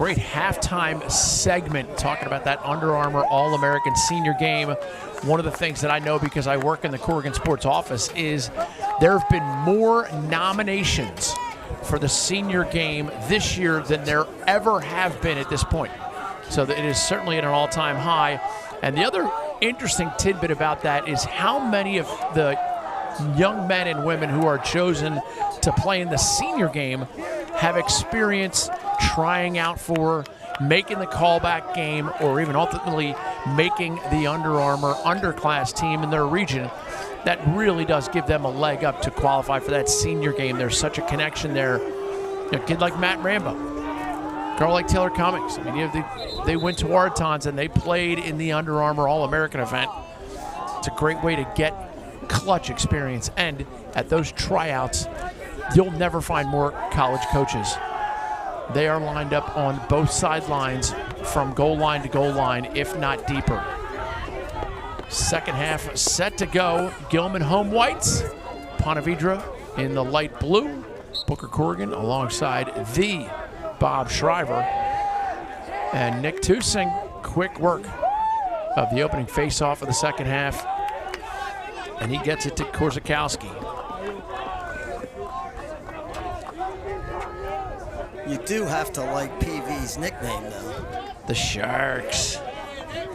Great halftime segment talking about that Under Armour All-American Senior Game. One of the things that I know because I work in the Corrigan Sports office is there have been more nominations for the senior game this year than there ever have been at this point. So it is certainly at an all-time high. And the other interesting tidbit about that is how many of the young men and women who are chosen to play in the senior game have experience trying out for, making the callback game, or even ultimately making the Under Armour underclass team in their region. That really does give them a leg up to qualify for that senior game. There's such a connection there. A kid like Matt Rambo, girl like Taylor Cummings. I mean, they went to Waratons and they played in the Under Armour All-American event. It's a great way to get clutch experience. And at those tryouts, you'll never find more college coaches. They are lined up on both sidelines from goal line to goal line, if not deeper. Second half set to go. Gilman home whites. Ponte Vedra in the light blue. Booker Corrigan alongside the Bob Shriver. And Nick Tusing, quick work of the opening faceoff of the second half. And he gets it to Korzakowski. You do have to like PV's nickname, though. The Sharks.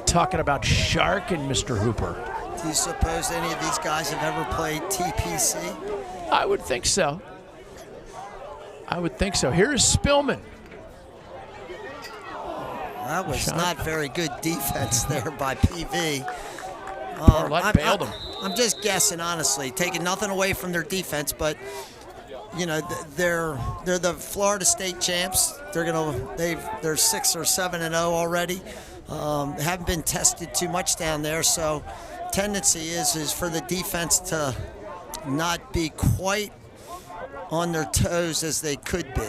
Talking about Shark and Mr. Hooper. Do you suppose any of these guys have ever played TPC? I would think so. I would think so. Here is Spillman. That was not very good defense there by PV. Parlett bailed him. I'm just guessing, honestly, taking nothing away from their defense, but you know they're the Florida State champs. They're 6 or 7-0 already. Haven't been tested too much down there, so tendency is for the defense to not be quite on their toes as they could be.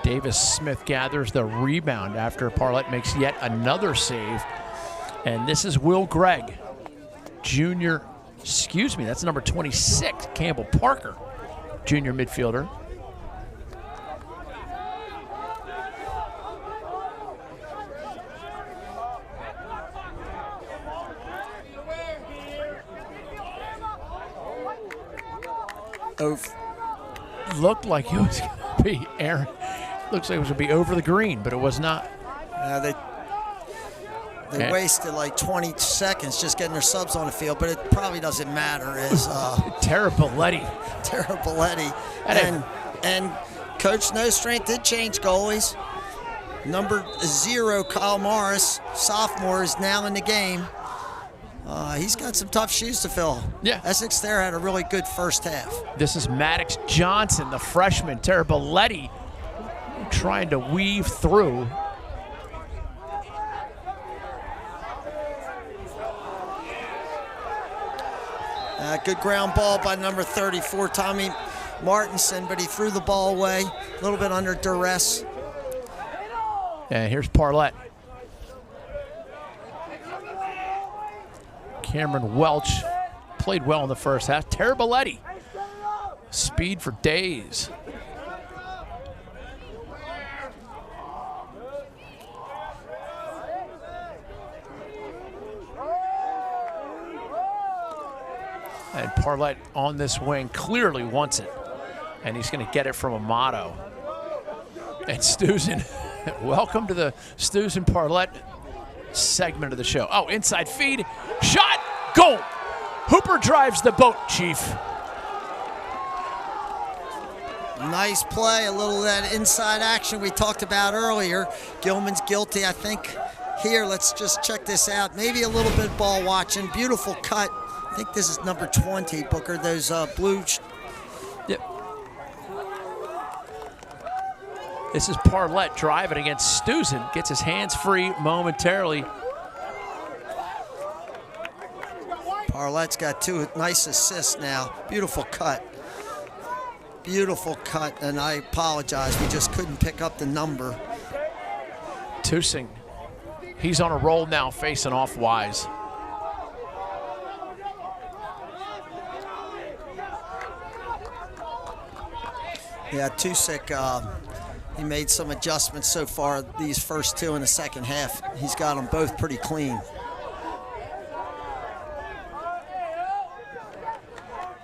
Davis Smith gathers the rebound after Parlett makes yet another save. And this is Will Gregg, junior, that's number 26, Campbell Parker, junior midfielder. Looked like it was going to be Aaron. Looks like it was going to be over the green, but it was not. They wasted like 20 seconds just getting their subs on the field, but it probably doesn't matter. As Tara Belletti. And Coach No Strength did change goalies. Number 0, Kyle Morris, sophomore, is now in the game. He's got some tough shoes to fill. Yeah. Essex there had a really good first half. This is Maddox Johnson, the freshman. Tara Belletti trying to weave through. Good ground ball by number 34, Tommy Martinson, but he threw the ball away, a little bit under duress. And here's Parlett. Cameron Welch played well in the first half. Tara Belletti, speed for days. And Parlett on this wing clearly wants it. And he's going to get it from Amato. And Stuzen, welcome to the Stuzen Parlett segment of the show. Oh, inside feed, shot, goal. Hooper drives the boat, Chief. Nice play, a little of that inside action we talked about earlier. Gilman's guilty, I think. Here, let's just check this out. Maybe a little bit of ball watching. Beautiful cut. I think this is number 20, Booker, those blue. Yep. This is Parlett driving against Stuzen. Gets his hands free momentarily. Parlett's got 2 nice assists now. Beautiful cut. Beautiful cut, and I apologize. We just couldn't pick up the number. Tusing, he's on a roll now, facing off Wise. Yeah, Tusik, he made some adjustments so far, these first 2 in the second half. He's got them both pretty clean.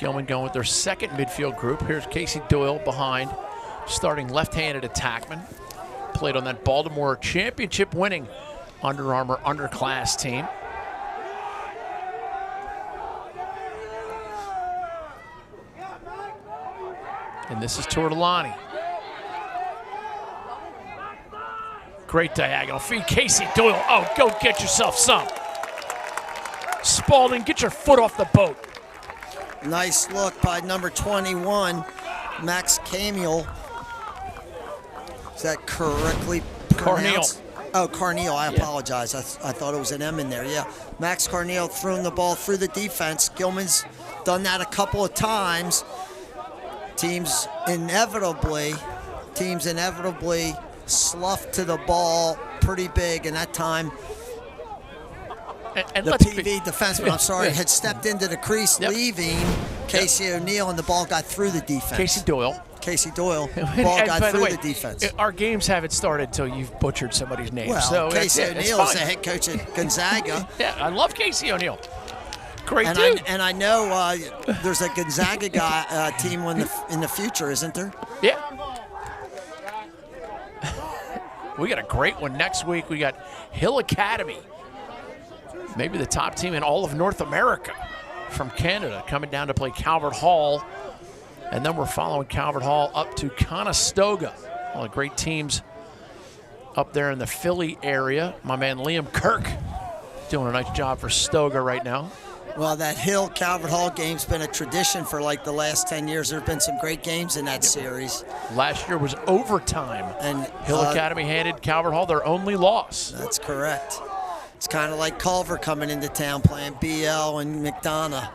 Gilman going with their second midfield group. Here's Casey Doyle behind, starting left-handed attackman. Played on that Baltimore championship-winning Under Armour underclass team. And this is Tortolani. Great diagonal feed. Casey Doyle. Oh, go get yourself some. Spalding, get your foot off the boat. Nice look by number 21, Max Camiel. Is that correctly pronounced? Oh, Carneal, I apologize. I thought it was an M in there, yeah. Max Carneal throwing the ball through the defense. Gilman's done that a couple of times. Teams inevitably slough to the ball pretty big, and that time and the PV defenseman, I'm sorry, had stepped into the crease, leaving Casey O'Neill, and the ball got through the defense. Casey Doyle. Ball got through the defense. Our games haven't started until you've butchered somebody's name. Well, so Casey O'Neill is the head coach at Gonzaga. Yeah, I love Casey O'Neill. Great and dude. I know there's a Gonzaga guy team in the future, isn't there? Yeah. We got a great one next week. We got Hill Academy, maybe the top team in all of North America from Canada, coming down to play Calvert Hall. And then we're following Calvert Hall up to Conestoga. All the great teams up there in the Philly area. My man Liam Kirk doing a nice job for Stoga right now. Well, that Hill Calvert Hall game's been a tradition for like the last 10 years. There have been some great games in that series. Last year was overtime. And Hill Academy handed Calvert Hall their only loss. That's correct. It's kind of like Culver coming into town playing BL and McDonough.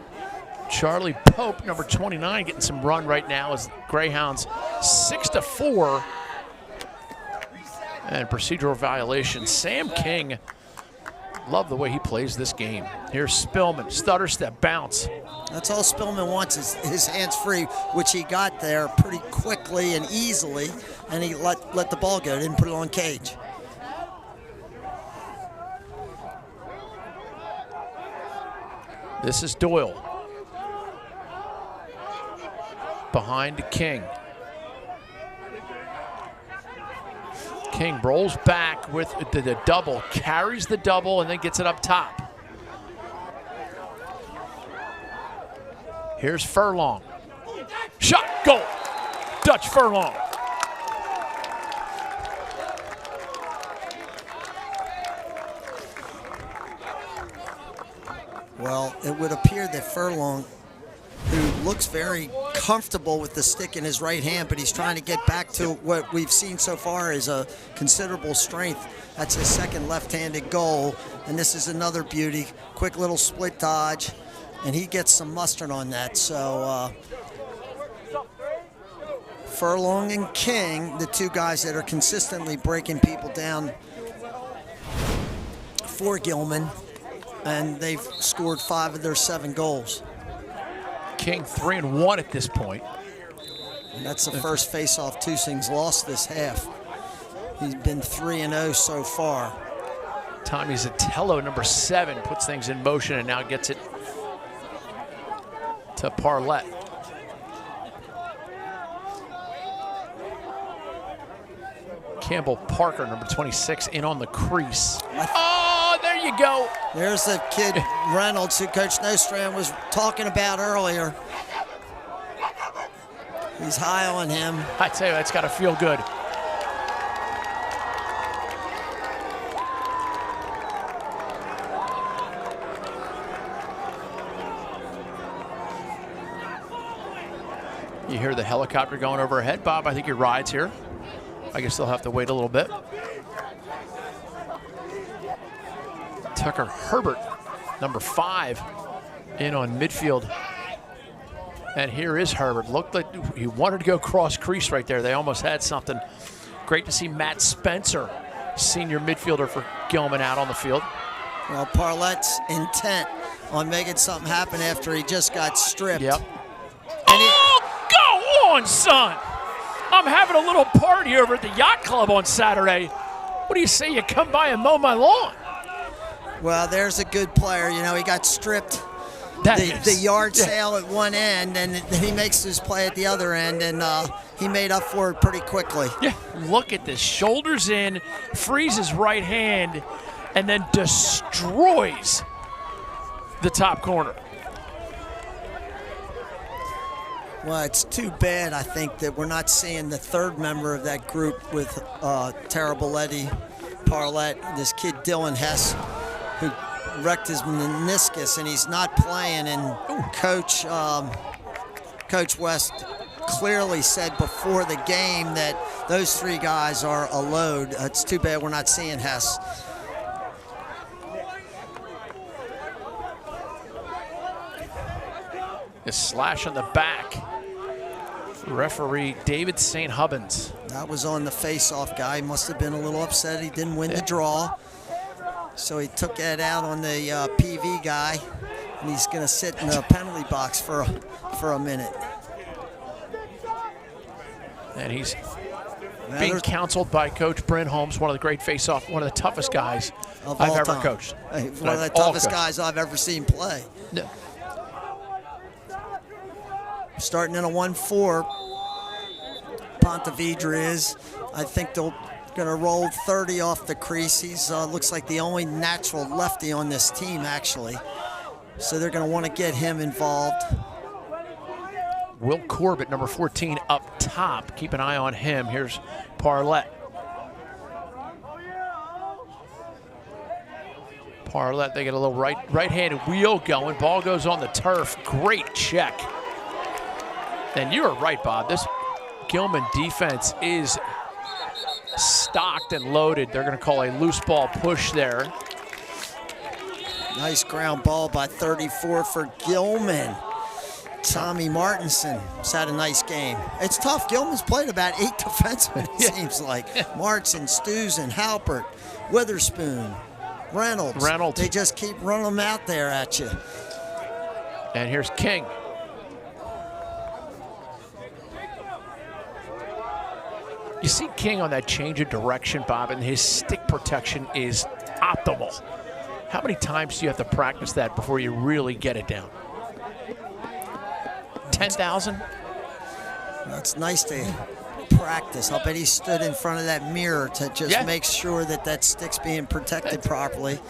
Charlie Pope, number 29, getting some run right now as Greyhounds 6-4. And procedural violation. Sam King, love the way he plays this game. Here's Spillman, stutter step, bounce. That's all Spillman wants is his hands free, which he got there pretty quickly and easily, and he let the ball go, didn't put it on cage. This is Doyle. Behind King. King rolls back with the double, carries the double, and then gets it up top. Here's Furlong. Shot, goal. Dutch Furlong. Well, it would appear that Furlong, who looks very comfortable with the stick in his right hand, but he's trying to get back to what we've seen so far as a considerable strength. That's his second left-handed goal, and this is another beauty. Quick little split dodge, and he gets some mustard on that. So Furlong and King, the two guys that are consistently breaking people down for Gilman, and they've scored 5 of their 7 goals. King 3-1 at this point. And that's the first face-off Toosing's lost this half. He's been 3-0 so far. Tommy Zatello, number 7, puts things in motion and now gets it to Parlett. Campbell Parker, number 26, in on the crease. Oh, there you go. There's the kid Reynolds, who Coach Nostrand was talking about earlier. He's high on him. I tell you, that's got to feel good. You hear the helicopter going overhead. Bob, I think your ride's here. I guess they'll have to wait a little bit. Tucker Herbert, number 5, in on midfield. And here is Herbert. Looked like he wanted to go cross crease right there. They almost had something. Great to see Matt Spencer, senior midfielder for Gilman, out on the field. Well, Parlett's intent on making something happen after he just got stripped. Yep. Oh, go on, son. I'm having a little party over at the yacht club on Saturday. What do you say you come by and mow my lawn? Well, there's a good player. You know, he got stripped the yard sale at one end, and he makes his play at the other end, and he made up for it pretty quickly. Yeah, look at this. Shoulders in, frees his right hand, and then destroys the top corner. Well, it's too bad, I think, that we're not seeing the third member of that group with terrible Eddie Parlett, this kid Dylan Hess, who wrecked his meniscus, and he's not playing. And Coach West clearly said before the game that those three guys are a load. It's too bad we're not seeing Hess. A slash on the back. Referee David St. Hubbins. That was on the face-off guy. He must have been a little upset he didn't win the draw. So he took that out on the PV guy, and he's going to sit in the penalty box for a minute. And he's being counseled by Coach Brent Holmes, one of the great face-off, one of the toughest guys I've ever coached. One of the toughest guys I've ever seen play. No. Starting in a 1-4, Ponte Vedra is. I think they're going to roll 30 off the crease. He's looks like the only natural lefty on this team, actually. So they're going to want to get him involved. Will Corbett, number 14, up top. Keep an eye on him. Here's Parlett. Parlett, they get a little right-handed wheel going. Ball goes on the turf. Great check. And you are right, Bob. This Gilman defense is stocked and loaded. They're going to call a loose ball push there. Nice ground ball by 34 for Gilman. Tommy Martinson has had a nice game. It's tough. Gilman's played about 8 defensemen, it seems like. Martinson, Stuzen, Halpert, Witherspoon, Reynolds. They just keep running them out there at you. And here's King. You see King on that change of direction, Bob, and his stick protection is optimal. How many times do you have to practice that before you really get it down? 10,000? That's nice to practice. I'll bet he stood in front of that mirror to just make sure that that stick's being protected properly.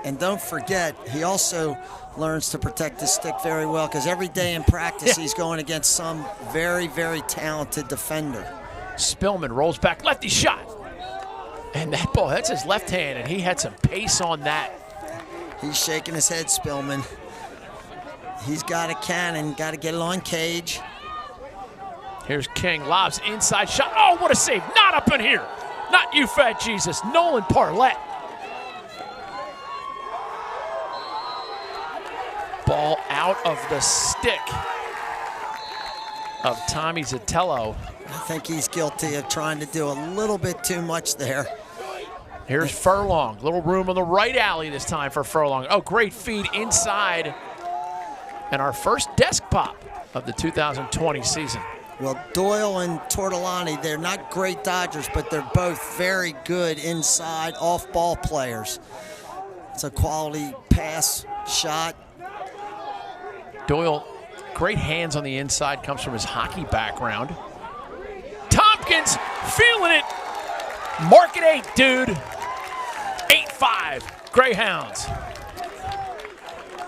And don't forget, he also learns to protect the stick very well, because every day in practice he's going against some very, very talented defender. Spillman rolls back, lefty shot. And that ball, that's his left hand, and he had some pace on that. He's shaking his head, Spillman. He's got a cannon, got to get it on cage. Here's King, lobs inside shot. Oh, what a save. Not up in here. Not you, fat Jesus. Nolan Parlett. Ball out of the stick of Tommy Zatello. I think he's guilty of trying to do a little bit too much there. Here's Furlong. Little room on the right alley this time for Furlong. Oh, great feed inside. And our first desk pop of the 2020 season. Well, Doyle and Tortolani, they're not great dodgers, but they're both very good inside off-ball players. It's a quality pass shot. Doyle, great hands on the inside, comes from his hockey background. Tompkins feeling it. Mark it 8, dude. 8-5, Greyhounds.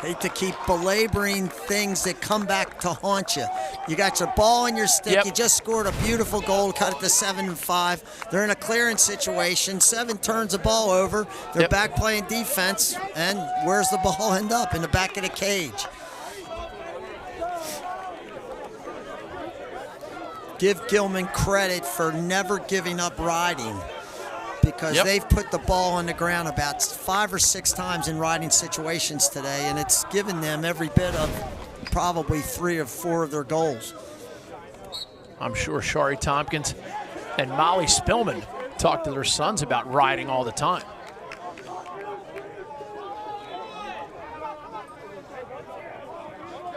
Hate to keep belaboring things that come back to haunt you. You got your ball in your stick. You just scored a beautiful goal, cut it to 7-5. They're in a clearance situation. 7 turns the ball over. They're back playing defense. And where's the ball end up? In the back of the cage. Give Gilman credit for never giving up riding, because they've put the ball on the ground about 5 or 6 times in riding situations today, and it's given them every bit of probably 3 or 4 of their goals. I'm sure Shari Tompkins and Molly Spillman talk to their sons about riding all the time.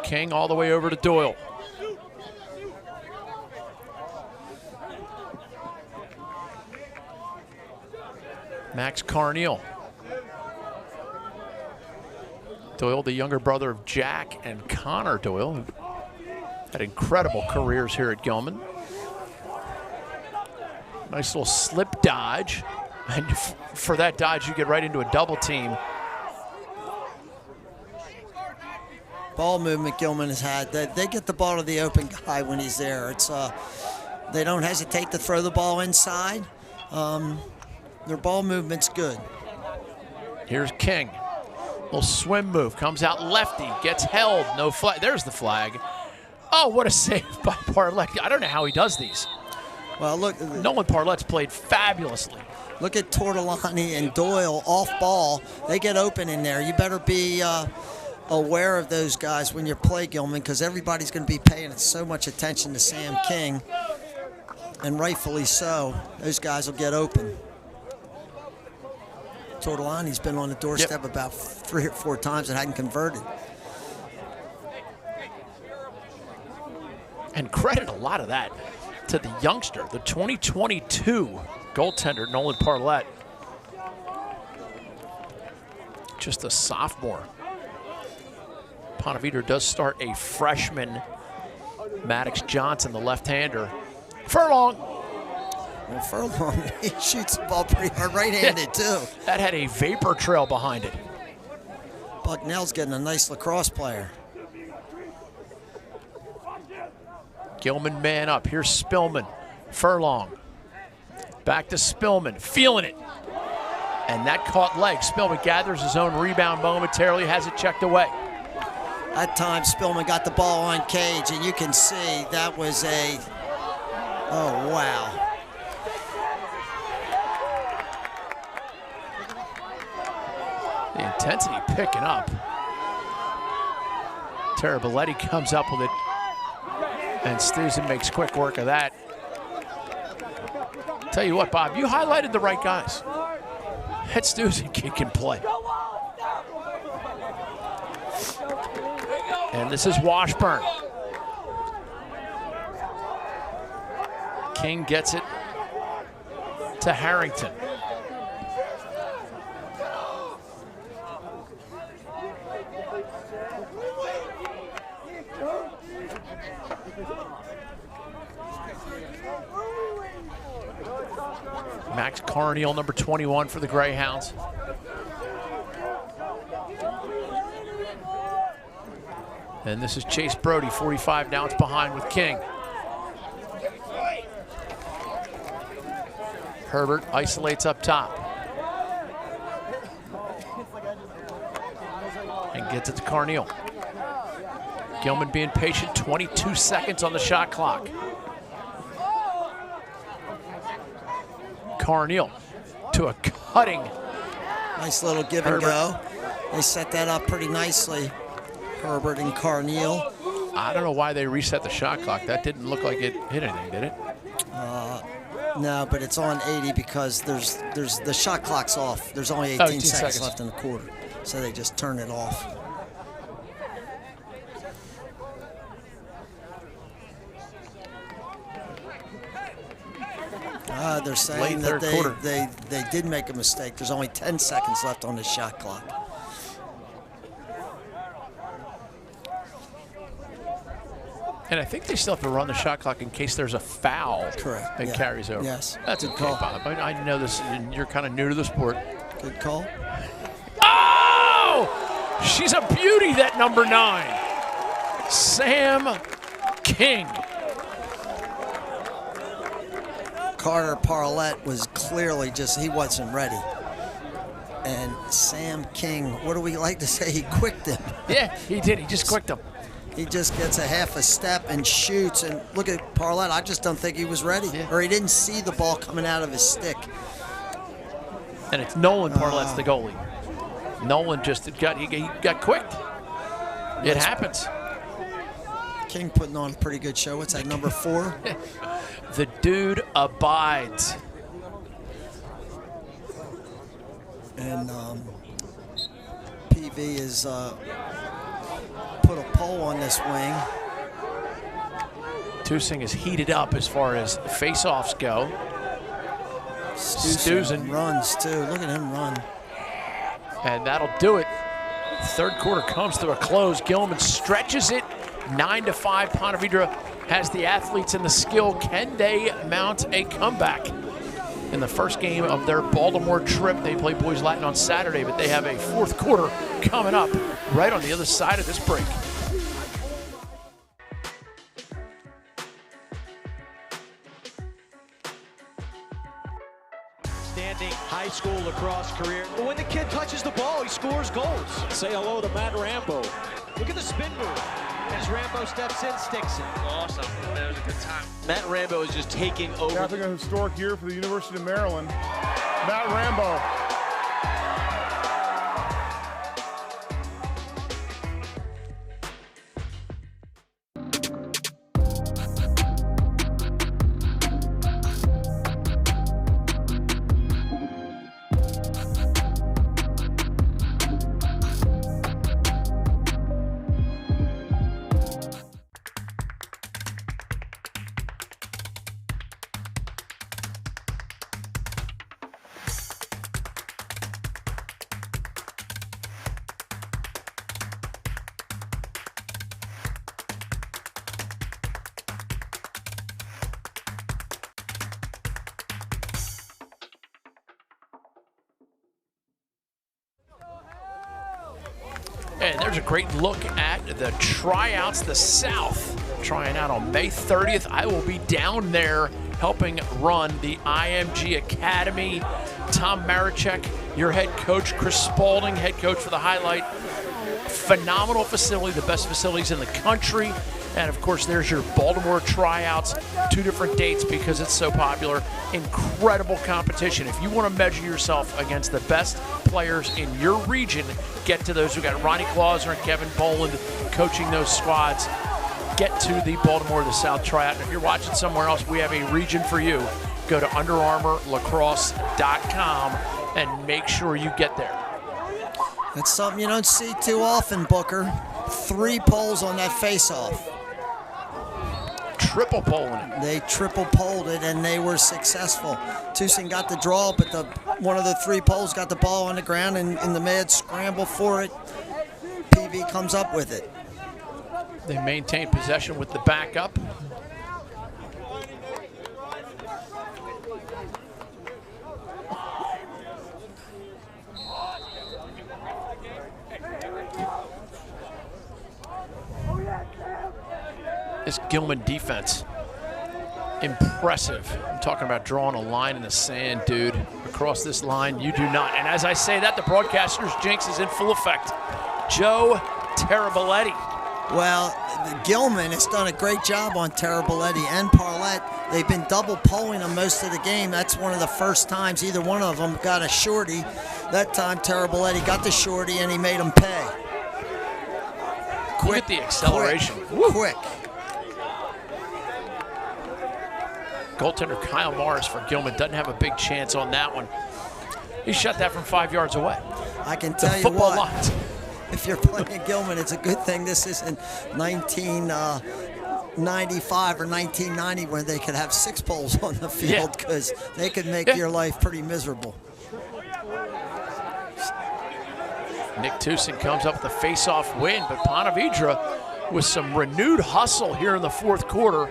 King all the way over to Doyle. Max Carneal Doyle, the younger brother of Jack and Connor Doyle, who had incredible careers here at Gilman. Nice little slip dodge. And for that dodge, you get right into a double team. Ball movement Gilman has had. They get the ball to the open guy when he's there. It's they don't hesitate to throw the ball inside. Their ball movement's good. Here's King. Little swim move. Comes out lefty. Gets held. No flag. There's the flag. Oh, what a save by Parlett. I don't know how he does these. Well, look. Nolan Parlett's played fabulously. Look at Tortolani and Doyle off ball. They get open in there. You better be aware of those guys when you play Gilman, because everybody's going to be paying so much attention to Sam King, and rightfully so. Those guys will get open. Tortolani's been on the doorstep about 3 or 4 times and hadn't converted. And credit a lot of that to the youngster, the 2022 goaltender, Nolan Parlett. Just a sophomore. Ponte Vedra does start a freshman, Maddox Johnson, the left-hander. Furlong. Well, Furlong, he shoots the ball pretty hard right-handed, too. That had a vapor trail behind it. Bucknell's getting a nice lacrosse player. Gilman man up. Here's Spillman. Furlong. Back to Spillman. Feeling it. And that caught leg. Spillman gathers his own rebound momentarily, has it checked away. That time, Spillman got the ball on cage, and you can see that was a, oh, wow. The intensity picking up. Taraboletti comes up with it, and Stuzen makes quick work of that. Tell you what, Bob, you highlighted the right guys. That Stuzen kid can play. And this is Washburn. King gets it to Harrington. Max Carneal, number 21 for the Greyhounds. And this is Chase Brody, 45. Now it's behind with King. Herbert isolates up top. And gets it to Carneal. Gilman being patient, 22 seconds on the shot clock. Carneal to a cutting. Nice little give and go. They set that up pretty nicely, Herbert and Carneal. I don't know why they reset the shot clock. That didn't look like it hit anything, did it? No, but it's on 80 because there's the shot clock's off. There's only 18 seconds left in the quarter, so they just turn it off. They're saying that they did make a mistake. There's only 10 seconds left on the shot clock. And I think they still have to run the shot clock in case there's a foul. Correct. That carries over. Yes. That's good okay, call. Bob. I know this, and you're kind of new to the sport. Good call. Oh! She's a beauty, that number 9. Sam King. Carter Parlett was clearly just, he wasn't ready. And Sam King, what do we like to say? He quicked him. Yeah, he did. He just quicked him. He just gets a half a step and shoots. And look at Parlett. I just don't think he was ready. Or he didn't see the ball coming out of his stick. And it's Nolan Parlett's the goalie. Nolan just got quicked. It happens. King putting on a pretty good show. What's that, number 4? The dude abides. And PV is put a pole on this wing. Tusing is heated up as far as face-offs go. Stuzen runs too. Look at him run. And that'll do it Third quarter comes to a close. Gilman stretches it 9-5. Ponte Vedra has the athletes and the skill. Can they mount a comeback? In the first game of their Baltimore trip, they play Boys Latin on Saturday, but they have a fourth quarter coming up right on the other side of this break. Standing high school lacrosse career. But when the kid touches the ball, he scores goals. Say hello to Matt Rambo. Look at the spin move. As Rambo steps in, sticks it. Awesome. That was a good time. Matt Rambo is just taking over. Capping a historic year for the University of Maryland, Matt Rambo. And there's a great look at the tryouts. The South trying out on May 30th. I will be down there helping run the IMG Academy. Tom Marichek, your head coach. Chris Spalding, head coach for the Highlight. Phenomenal facility, the best facilities in the country. And of course, there's your Baltimore tryouts, 2 different dates because it's so popular. Incredible competition. If you want to measure yourself against the best players in your region, get to those. We've got Ronnie Clauser and Kevin Boland coaching those squads. Get to the Baltimore, the South tryout. And if you're watching somewhere else, we have a region for you. Go to UnderArmourLacrosse.com and make sure you get there. That's something you don't see too often, Booker. 3 poles on that face-off. Triple polling it. They triple polled it, and they were successful. Tucson got the draw, but one of the 3 poles got the ball on the ground, and in the mad scramble for it, PV comes up with it. They maintain possession with the backup. This Gilman defense, impressive. I'm talking about drawing a line in the sand, dude. Across this line, you do not. And as I say that, the broadcaster's jinx is in full effect. Joe Taraboletti. Well, Gilman has done a great job on Taraboletti and Parlett. They've been double polling them most of the game. That's one of the first times either one of them got a shorty. That time Taraboletti got the shorty and he made them pay. Quick, look at the acceleration. Quick. Goaltender Kyle Morris for Gilman doesn't have a big chance on that one. He shot that from 5 yards away. I can tell you what, if you're playing Gilman, it's a good thing this isn't 1995 or 1990 when they could have 6 poles on the field, because they could make your life pretty miserable. Nick Tucson comes up with a face-off win, but Ponte Vedra with some renewed hustle here in the fourth quarter.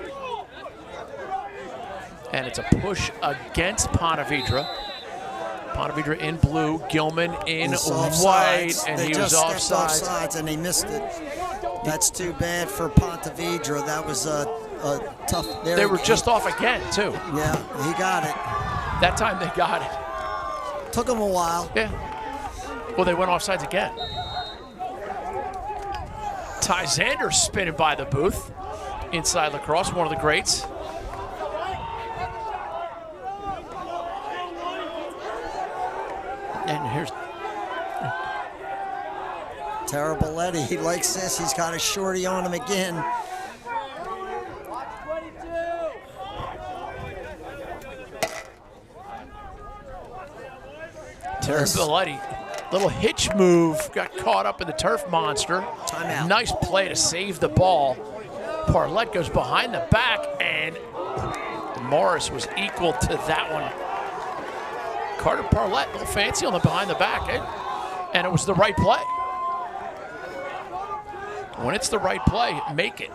And it's a push against Ponte Vedra. Ponte Vedra in blue, Gilman in white, and he was offsides. And he missed it. That's too bad for Ponte Vedra. That was a tough. They were just off again, too. Yeah, he got it. That time they got it. Took him a while. Yeah. Well, they went offsides again. Ty Zander spinning by the booth. Inside lacrosse, one of the greats. And here's Taraboletti. He likes this. He's got a shorty on him again. Taraboletti, little hitch move, got caught up in the turf monster. Timeout. Nice play to save the ball. Parlett goes behind the back, and Morris was equal to that one. Carter Parlett, a little fancy on the behind the back, and it was the right play. When it's the right play, make it.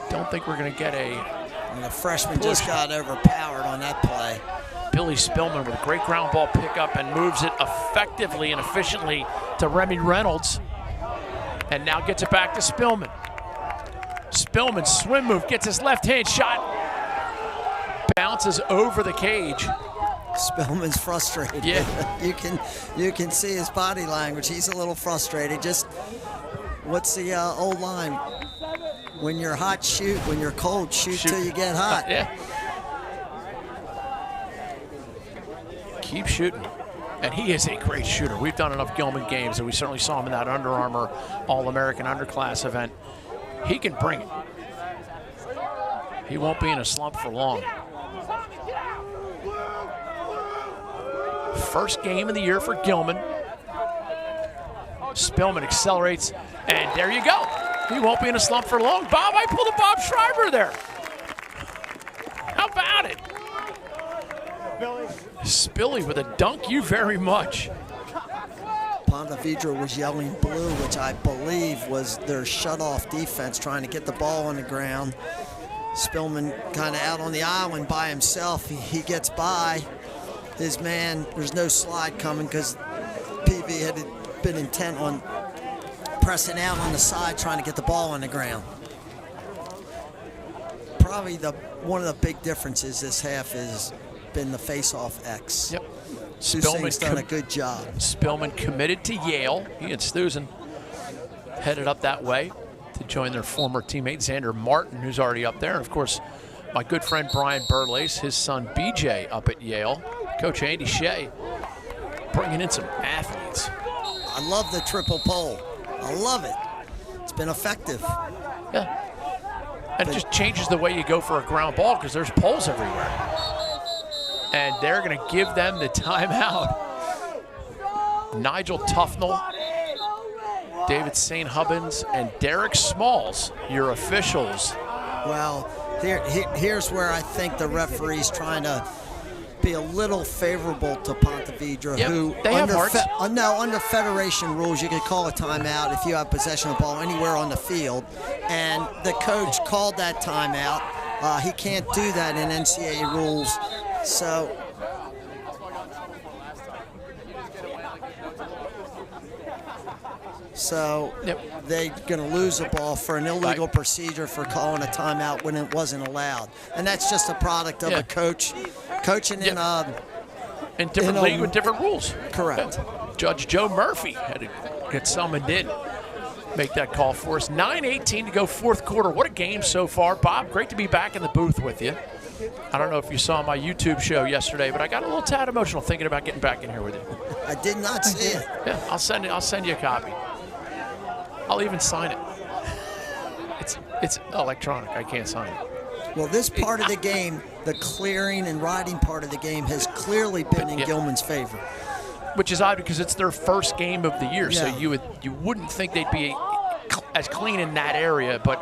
Don't think we're going to get a... And the freshman just got overpowered on that play. Billy Spillman with a great ground ball pickup and moves it effectively and efficiently to Remy Reynolds. And now gets it back to Spillman. Spillman, swim move, gets his left-hand shot. Bounces over the cage. Spillman's frustrated. Yeah. you can see his body language. He's a little frustrated. Just, what's the old line? When you're hot, shoot. When you're cold, shoot till you get hot. Yeah. Keep shooting. And he is a great shooter. We've done enough Gilman games, and we certainly saw him in that Under Armour All-American Underclass event. He can bring it. He won't be in a slump for long. First game of the year for Gilman. Spillman accelerates, and there you go. He won't be in a slump for long. Bob, I pulled a Bob Schreiber there. How about it? Spilly with a dunk you very much. Ponte Vedra was yelling blue, which I believe was their shut-off defense, trying to get the ball on the ground. Spillman kind of out on the island by himself. He gets by his man. There's no slide coming because PV had been intent on pressing out on the side, trying to get the ball on the ground. Probably one of the big differences this half has been the face-off X. Yep. Spillman's done a good job. Spillman committed to Yale. He and Stuzen headed up that way to join their former teammate Xander Martin, who's already up there. And of course, my good friend Brian Burlace, his son BJ up at Yale. Coach Andy Shea bringing in some athletes. I love the triple pole. I love it. It's been effective. Yeah. And it just changes the way you go for a ground ball because there's poles everywhere. And they're going to give them the timeout. Nigel Tufnell, David St. Hubbins, and Derek Smalls, your officials. Well, here's where I think the referee's trying to be a little favorable to Ponte Vedra, who they have hearts. Under Federation rules, you can call a timeout if you have possession of the ball anywhere on the field. And the coach called that timeout. He can't do that in NCAA rules. So they're going to lose the ball for an illegal procedure for calling a timeout when it wasn't allowed. And that's just a product of a coach coaching in different league with different rules. Correct. Judge Joe Murphy had to get summoned in, make that call for us. 9:18 to go, fourth quarter. What a game so far. Bob, great to be back in the booth with you. I don't know if you saw my YouTube show yesterday, but I got a little tad emotional thinking about getting back in here with you. I did not see it. Yeah, I'll send you a copy. I'll even sign it. It's electronic. I can't sign it. Well, this part of the game, the clearing and riding part of the game, has clearly been in Gilman's favor. Which is odd because it's their first game of the year, so you wouldn't think they'd be as clean in that area, but.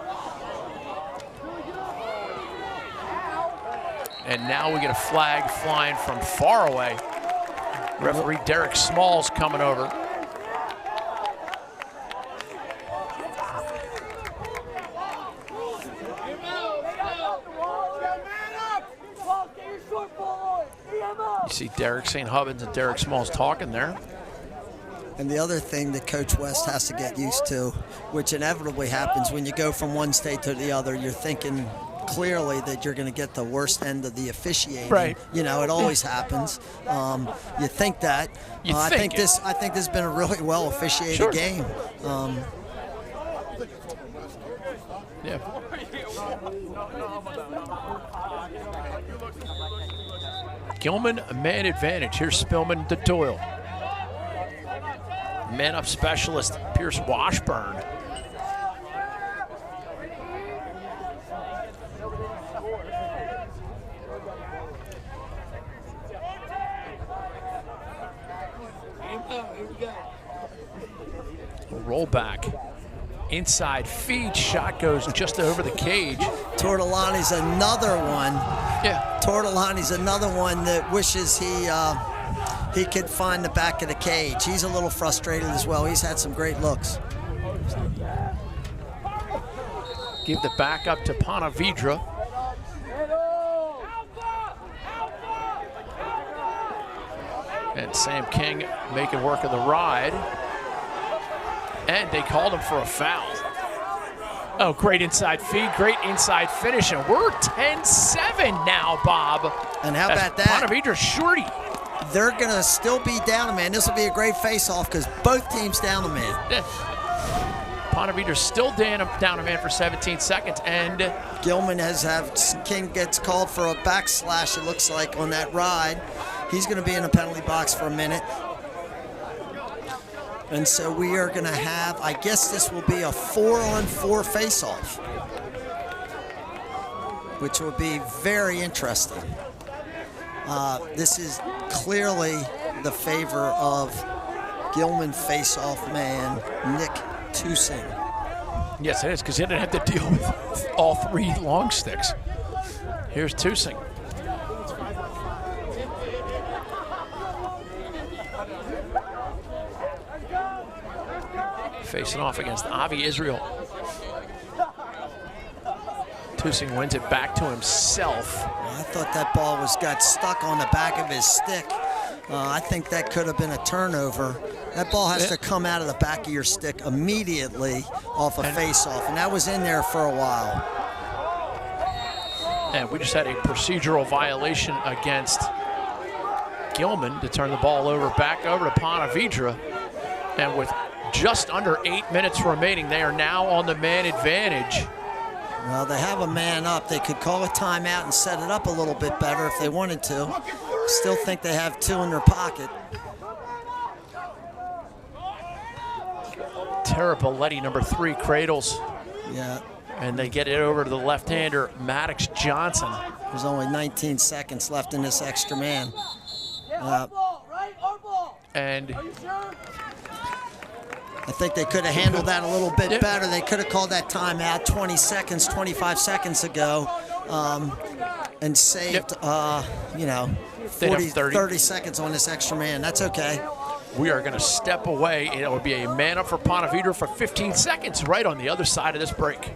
And now we get a flag flying from far away. Referee Derek Smalls coming over. You see Derek St. Hubbins and Derek Smalls talking there. And the other thing that Coach West has to get used to, which inevitably happens when you go from one state to the other, you're thinking clearly that you're going to get the worst end of the officiating. Right. You know, it always happens. You think that. I think this has been a really well officiated game. Yeah. Gilman, a man advantage. Here's Spillman to Doyle. Man up specialist, Pierce Washburn. Roll back. Inside feed, shot goes just over the cage. Tortolani's another one. Yeah. Tortolani's another one that wishes he could find the back of the cage. He's a little frustrated as well. He's had some great looks. give the back up to Ponte Vedra. And Sam King making work of the ride. And they called him for a foul. Oh, great inside feed, great inside finish, and we're 10-7 now, Bob. And how about that? Ponte Vedra shorty. They're going to still be down a man. This will be a great face-off because both teams down a man. Ponte Vedra still down a man for 17 seconds, and Gilman King gets called for a backslash, it looks like, on that ride. He's going to be in the penalty box for a minute. And so we are going to have, I guess this will be a 4-on-4 face-off, which will be very interesting. This is clearly the favor of Gilman face-off man, Nick Tusing. Yes, it is, because he didn't have to deal with all three long sticks. Here's Tusing. Facing off against Avi Israel. Tusing wins it back to himself. I thought that ball got stuck on the back of his stick. I think that could have been a turnover. That ball has to come out of the back of your stick immediately off a face-off, and that was in there for a while. And we just had a procedural violation against Gilman to turn the ball back over to Ponte Vedra. And with just under 8 minutes remaining, they are now on the man advantage. Well, they have a man up. They could call a timeout and set it up a little bit better if they wanted to. Still think they have 2 in their pocket. Terrapoletti, number 3, cradles. Yeah. And they get it over to the left-hander, Maddox Johnson. There's only 19 seconds left in this extra man. And I think they could have handled that a little bit better. They could have called that timeout 20 seconds, 25 seconds ago, and saved, 30 seconds on this extra man. That's okay. We are going to step away. It will be a man up for Ponte Vedra for 15 seconds right on the other side of this break.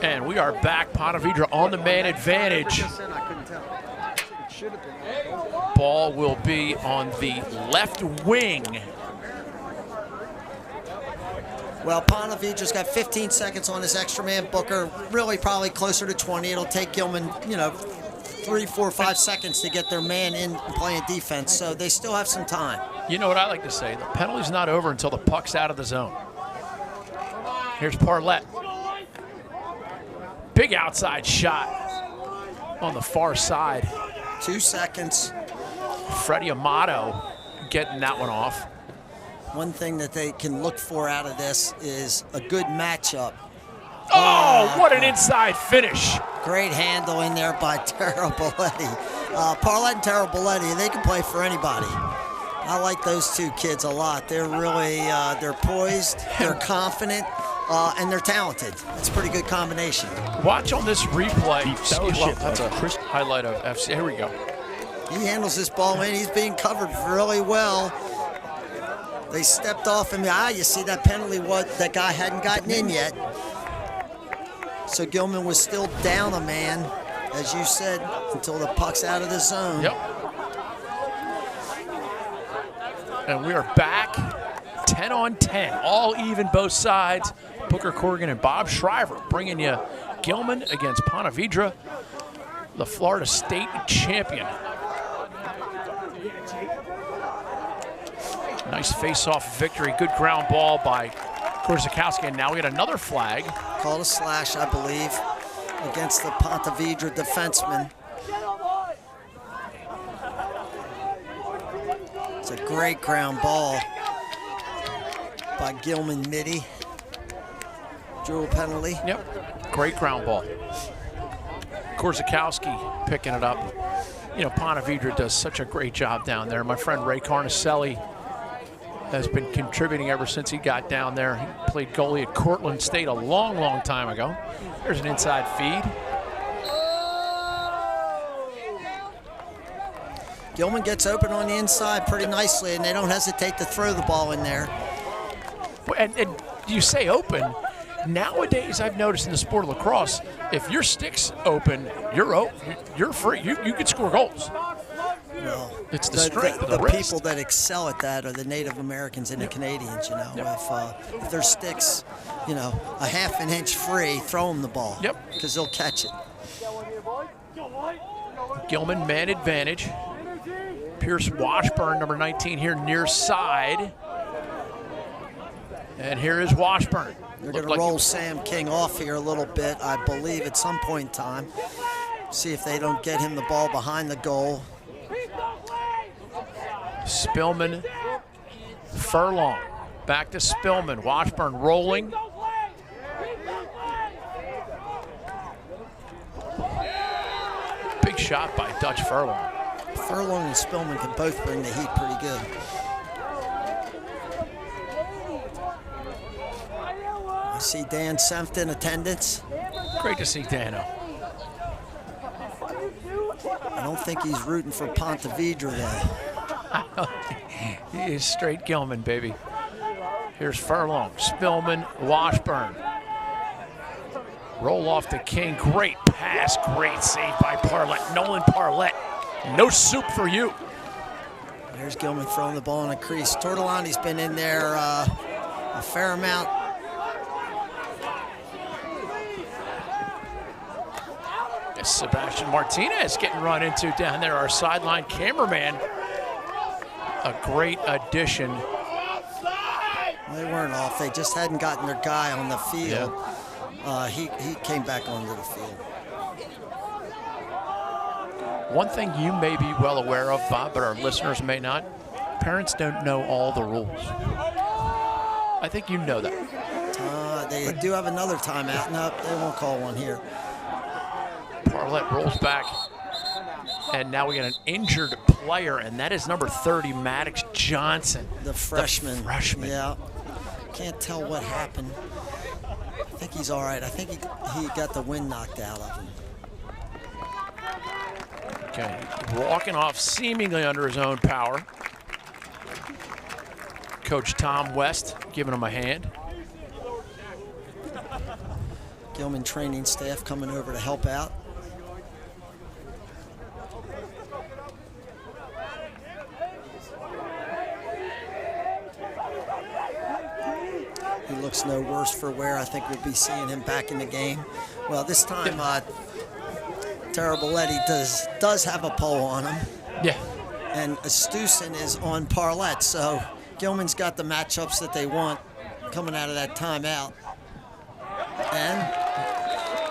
And we are back. Ponte Vedra on the man advantage. Ball will be on the left wing. Well, Ponte Vedra's got 15 seconds on this extra man. Booker really probably closer to 20. It'll take Gilman, 3, 4, 5 seconds to get their man in playing defense. So they still have some time. You know what I like to say? The penalty's not over until the puck's out of the zone. Here's Parlett. Big outside shot on the far side. 2 seconds. Freddie Amato getting that one off. One thing that they can look for out of this is a good matchup. Oh, what an inside finish. Great handle in there by Terrapoletti. Parlett and Terrapoletti, they can play for anybody. I like those 2 kids a lot. They're really, they're poised, they're confident, and they're talented. It's a pretty good combination. Watch on this replay. That's a highlight of FC. Here we go. He handles this ball in. He's being covered really well. They stepped off him. You see that penalty, that guy hadn't gotten in yet. So Gilman was still down a man, as you said, until the puck's out of the zone. Yep. And we are back 10 on 10, all even both sides. Booker Corrigan and Bob Shriver bringing you Gilman against Ponte Vedra, the Florida State champion. Nice face-off victory, good ground ball by Korzakowski, and now we get another flag. Called a slash, I believe, against the Ponte Vedra defenseman. It's a great ground ball. by Gilman Midi. Drew a penalty. Yep, great ground ball. Korzakowski picking it up. You know, Ponte Vedra does such a great job down there. My friend Ray Carnicelli has been contributing ever since he got down there. He played goalie at Cortland State a long, long time ago. There's an inside feed. Gilman gets open on the inside pretty nicely, and they don't hesitate to throw the ball in there. And you say open. Nowadays, I've noticed in the sport of lacrosse, if your stick's open, you're free. You can score goals. Well, it's the strength of the wrist. wrist. People that excel at that are the Native Americans and the Canadians, you know. If their stick's, you know, a half an inch free, throw them the ball. Yep. Because they'll catch it. Gilman man advantage. Pierce Washburn, number 19 here near side. And here is Washburn. They're going to roll Sam King off here a little bit, I believe, at some point in time. See if they don't get him the ball behind the goal. Spillman, Furlong, back to Spillman. Washburn rolling. Big shot by Dutch Furlong. Furlong and Spillman can both bring the heat pretty good. I see Dan Senft in attendance. Great to see Dano. I don't think he's rooting for Ponte Vedra though. He is straight Gilman, baby. Here's Furlong, Spillman, Washburn. Roll off to King. Great pass, great save by Parlett. Nolan Parlett, no soup for you. There's Gilman throwing the ball in a crease. Tortolani's been in there a fair amount. Sebastian Martinez getting run into down there, our sideline cameraman. A great addition. They weren't off. They just hadn't gotten their guy on the field. Yeah. He came back onto the field. One thing you may be well aware of, Bob, but our listeners may not, parents don't know all the rules. I think you know that. They do have another timeout. No, they won't call one here. Parlett rolls back. And now we got an injured player, and that is number 30, Maddox Johnson. The freshman. The freshman. Yeah. Can't tell what happened. I think he's all right. I think he got the wind knocked out of him. Okay, walking off seemingly under his own power. Coach Tom West giving him a hand. Gilman training staff coming over to help out. He looks no worse for wear. I think we'll be seeing him back in the game. Well, this time, Terrible Eddie does have a pole on him. Yeah. And Astusen is on Parlett, so Gilman's got the matchups that they want coming out of that timeout.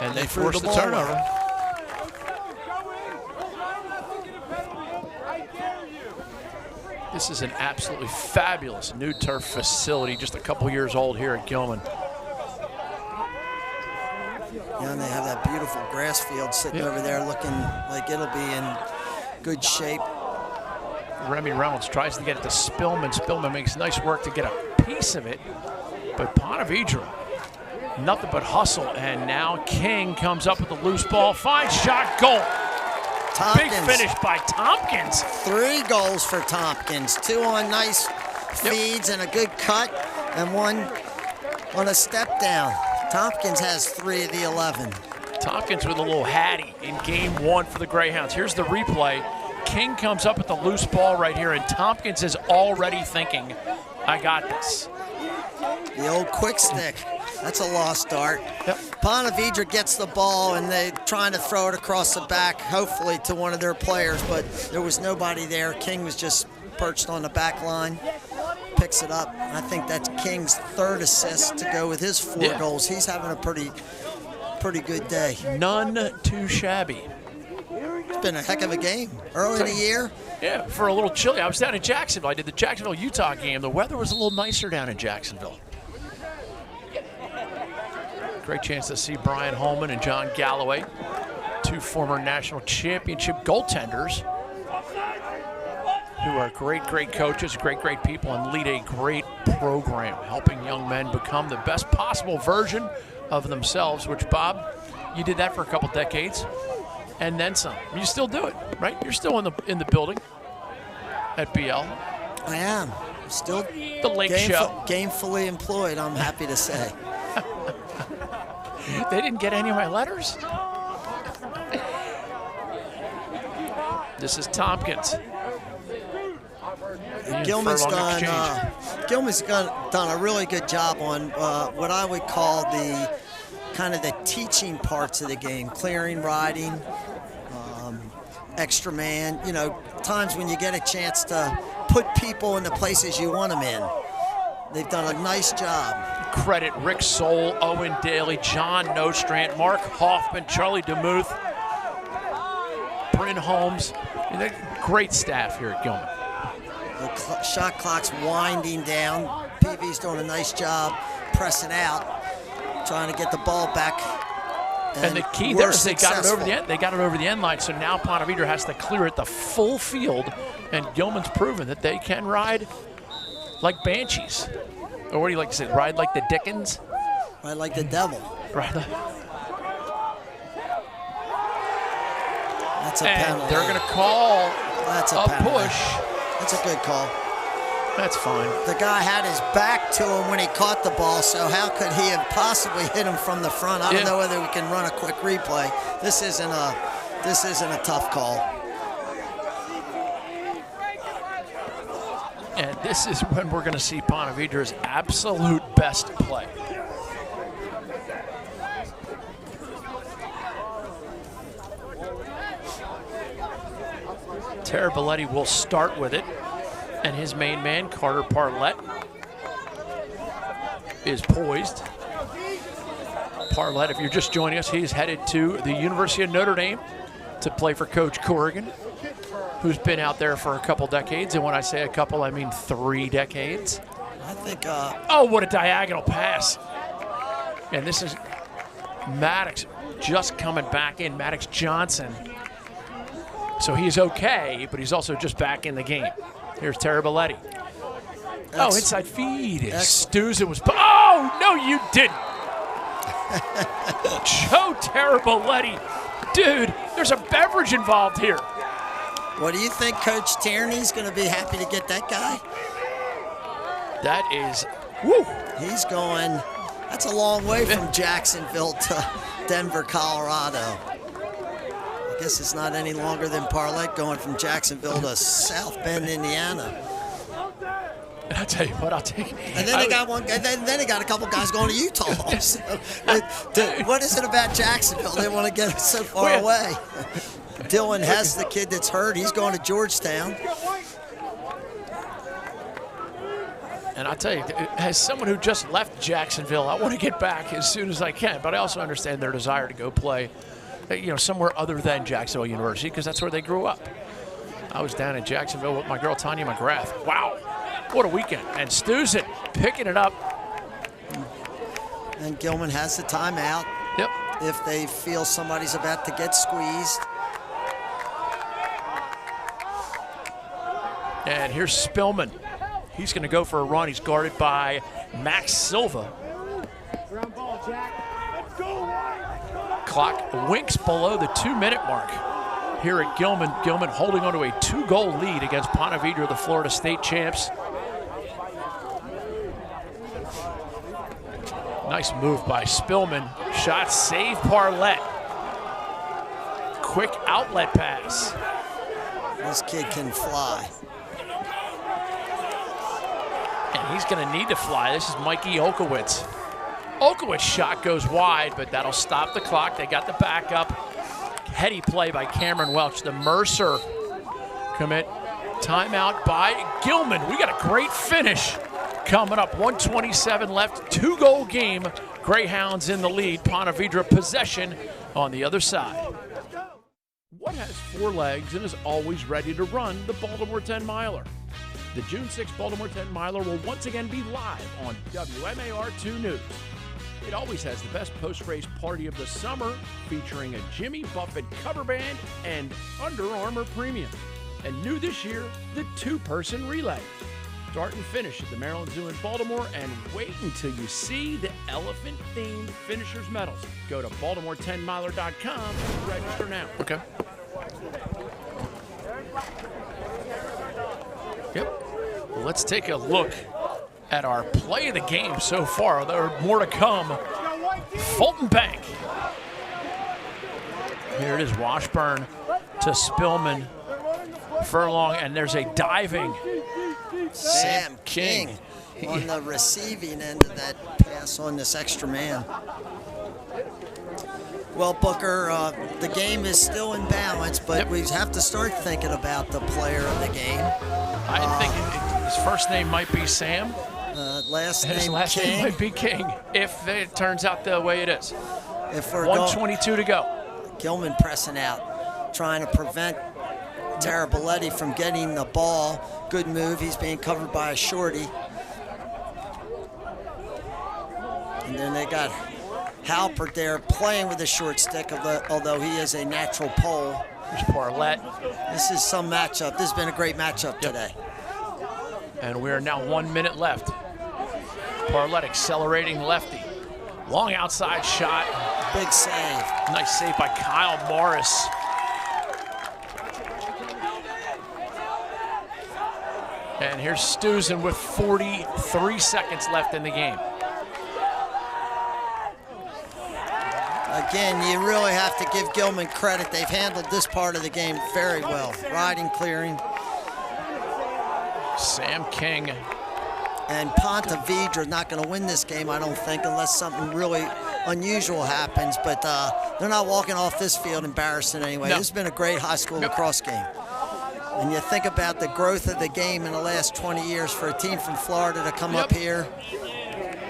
And they force the turnover. Away. This is an absolutely fabulous new turf facility, just a couple years old here at Gilman. Yeah, and they have that beautiful grass field sitting over there looking like it'll be in good shape. Remy Reynolds tries to get it to Spillman. Spillman makes nice work to get a piece of it. But Ponte Vedra, nothing but hustle. And now King comes up with a loose ball. Fine shot, goal. Tompkins. Big finish by Tompkins. 3 goals for Tompkins. 2 on nice feeds and a good cut, and 1 on a step down. Tompkins has 3 of the 11. Tompkins with a little hattie in game 1 for the Greyhounds. Here's the replay. King comes up with the loose ball right here, and Tompkins is already thinking, I got this. The old quick stick. That's a lost start. Yep. Ponte Vedra gets the ball, and they're trying to throw it across the back, hopefully to one of their players, but there was nobody there. King was just perched on the back line, picks it up. I think that's King's 3rd assist to go with his 4 goals. He's having a pretty good day. None too shabby. been a heck of a game. Early in the year. Yeah, for a little chilly. I was down in Jacksonville. I did the Jacksonville-Utah game. The weather was a little nicer down in Jacksonville. Great chance to see Brian Holman and John Galloway, 2 former national championship goaltenders, who are great coaches, great people, and lead a great program, helping young men become the best possible version of themselves, which, Bob, you did that for a couple decades, and then some. You still do it, right? You're still in the building at BL. I am. Still the Lake Show. Gainfully employed, I'm happy to say. They didn't get any of my letters. This is Tompkins. Gilman's done a really good job on what I would call the kind of the teaching parts of the game, clearing, riding, extra man, you know, times when you get a chance to put people in the places you want them in. They've done a nice job. Credit Rick Soule, Owen Daly, John Nostrand, Mark Hoffman, Charlie DeMuth, Bryn Holmes. Great staff here at Gilman. The shot clock's winding down. PV's doing a nice job pressing out, trying to get the ball back. And the key there is they got it over the end. They got it over the end line, so now Ponte Vedra has to clear it the full field, and Gilman's proven that they can ride like banshees. Or what do you like to say? Ride like the Dickens? Ride like the devil. Ride like... That's a penalty. They're going to call a push. That's a good call. That's fine. The guy had his back to him when he caught the ball, so how could he have possibly hit him from the front? I don't know whether we can run a quick replay. This isn't a tough call. And this is when we're going to see Ponte Vedra's absolute best play. Taraboletti will start with it, and his main man, Carter Parlett, is poised. Parlett, if you're just joining us, he's headed to the University of Notre Dame to play for Coach Corrigan, who's been out there for a couple decades. And when I say a couple, I mean 3 decades. I think... oh, what a diagonal pass. And this is Maddox just coming back in, Maddox Johnson. So he's okay, but he's also just back in the game. Here's Taraboletti. Oh, inside feed. Stuzin was... Oh, no, you didn't. Joe Taraboletti. Dude, there's a beverage involved here. What do you think Coach Tierney's going to be happy to get that guy? That is... Woo. He's going... That's a long way from Jacksonville to Denver, Colorado. I guess it's not any longer than Parlett going from Jacksonville to South Bend, Indiana. And I'll tell you what, I'll take. And then they got one. And then they got a couple guys going to Utah. So, what is it about Jacksonville? They want to get so far away. Dylan Hess, the kid that's hurt, he's going to Georgetown. And I'll tell you, as someone who just left Jacksonville, I want to get back as soon as I can. But I also understand their desire to go play, somewhere other than Jacksonville University, because that's where they grew up. I was down in Jacksonville with my girl Tanya McGrath. Wow, what a weekend! And Stuzin picking it up. And Gilman has the timeout. Yep. If they feel somebody's about to get squeezed. And here's Spillman. He's going to go for a run. He's guarded by Max Silva. Clock winks below the 2-minute mark here at Gilman. Gilman holding on to a 2-goal lead against Ponte Vedra, the Florida State champs. Nice move by Spillman. Shot save Parlett. Quick outlet pass. This kid can fly. And he's going to need to fly. This is Mikey Olkowitz. Olkowitz's shot goes wide, but that'll stop the clock. They got the backup. Heady play by Cameron Welch. The Mercer commit. Timeout by Gilman. We got a great finish coming up. 1:27 left. 2-goal game. Greyhounds in the lead. Ponte Vedra possession on the other side. What has 4 legs and is always ready to run the Baltimore 10-miler? The June 6th Baltimore 10-miler will once again be live on WMAR2 News. It always has the best post-race party of the summer, featuring a Jimmy Buffett cover band and Under Armour Premium. And new this year, the 2-person relay. Start and finish at the Maryland Zoo in Baltimore, and wait until you see the elephant-themed finishers medals. Go to baltimore10miler.com to register now. Okay. Yep. Well, let's take a look at our play of the game so far. There are more to come. Fulton Bank. Here it is, Washburn to Spillman. Furlong, and there's a diving Sam King on the receiving end of that pass on this extra man. Well, Booker, the game is still in balance, but we have to start thinking about the player of the game. I think his first name might be Sam. Last his name last King. name might be King, if it turns out the way it is. If we're 1:22 to go. Gilman pressing out, trying to prevent Taraboletti from getting the ball. Good move. He's being covered by a shorty. And then they got Halpert there playing with a short stick, although he is a natural pole. There's Parlett. This is some matchup. This has been a great matchup today. And we are now 1 minute left. Parlett accelerating lefty. Long outside shot. Big save. Nice save by Kyle Morris. And here's Stuzen with 43 seconds left in the game. Again, you really have to give Gilman credit. They've handled this part of the game very well. Riding, clearing. Sam King. And Ponte Vedra not going to win this game, I don't think, unless something really unusual happens. But they're not walking off this field embarrassing anyway. No. This has been a great high school lacrosse game. And you think about the growth of the game in the last 20 years for a team from Florida to come up here.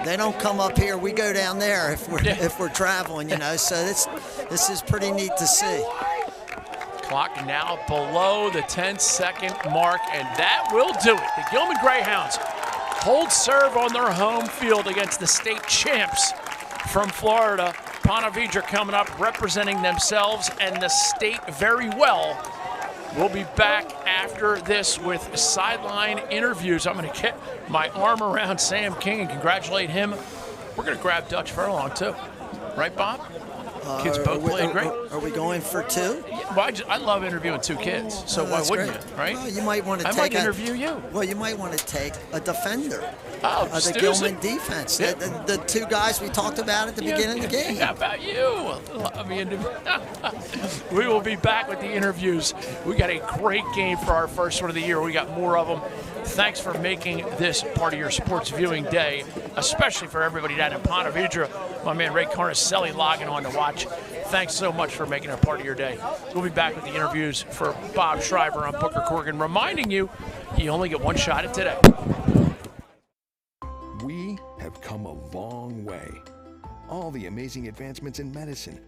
They don't come up here. We go down there if we're traveling, you know. So this is pretty neat to see. Clock now below the 10-second mark, and that will do it. The Gilman Greyhounds hold serve on their home field against the state champs from Florida. Ponte Vedra coming up, representing themselves and the state very well. We'll be back after this with sideline interviews. I'm going to get my arm around Sam King and congratulate him. We're going to grab Dutch Furlong, too. Right, Bob? Kids both playing great. Are we going for 2? Yeah, well, I love interviewing 2 kids, so why wouldn't you, right? Well, you might want to I might interview you. Well, you might want to take a defender of the Gilman defense. Yeah. The 2 guys we talked about at the beginning of the game. How about you? We will be back with the interviews. We got a great game for our first one of the year. We got more of them. Thanks for making this part of your sports viewing day, especially for everybody down in Ponte Vedra. My man Ray Carnicelli logging on to watch. Thanks so much for making it a part of your day. We'll be back with the interviews for Bob Schreiber. I'm Booker Corrigan, reminding you only get one shot at today. We have come a long way. All the amazing advancements in medicine.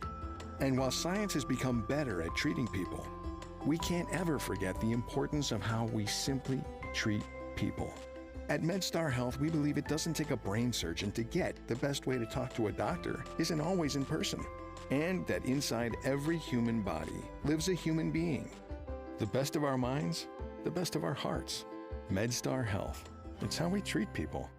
And while science has become better at treating people, we can't ever forget the importance of how we simply treat people. At MedStar Health, we believe it doesn't take a brain surgeon to get the best way to talk to a doctor isn't always in person. And that inside every human body lives a human being. The best of our minds, the best of our hearts. MedStar Health. It's how we treat people.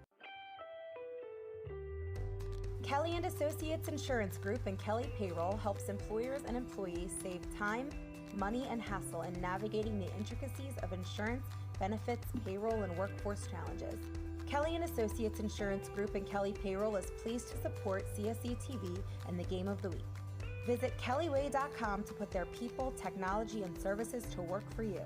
Kelly & Associates Insurance Group and Kelly Payroll helps employers and employees save time, money, and hassle in navigating the intricacies of insurance, benefits, payroll, and workforce challenges. Kelly & Associates Insurance Group and Kelly Payroll is pleased to support CSE TV and the Game of the Week. Visit kellyway.com to put their people, technology, and services to work for you.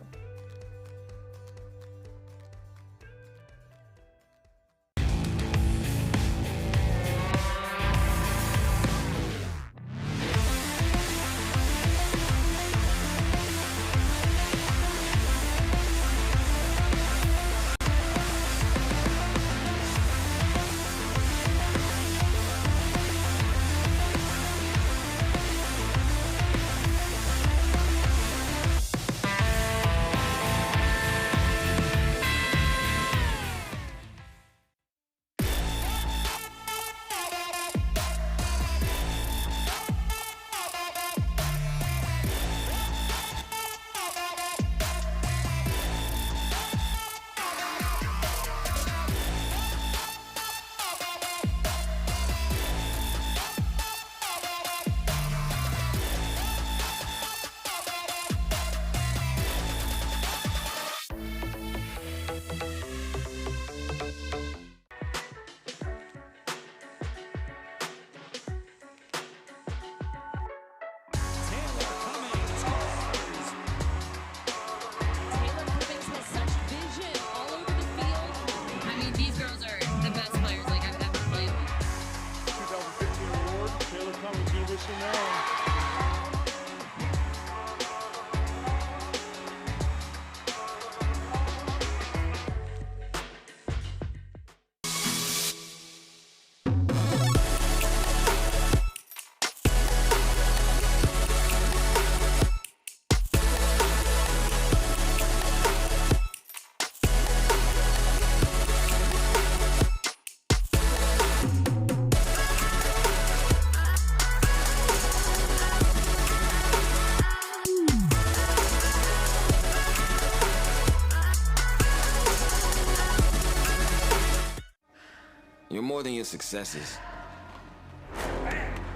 You're more than your successes.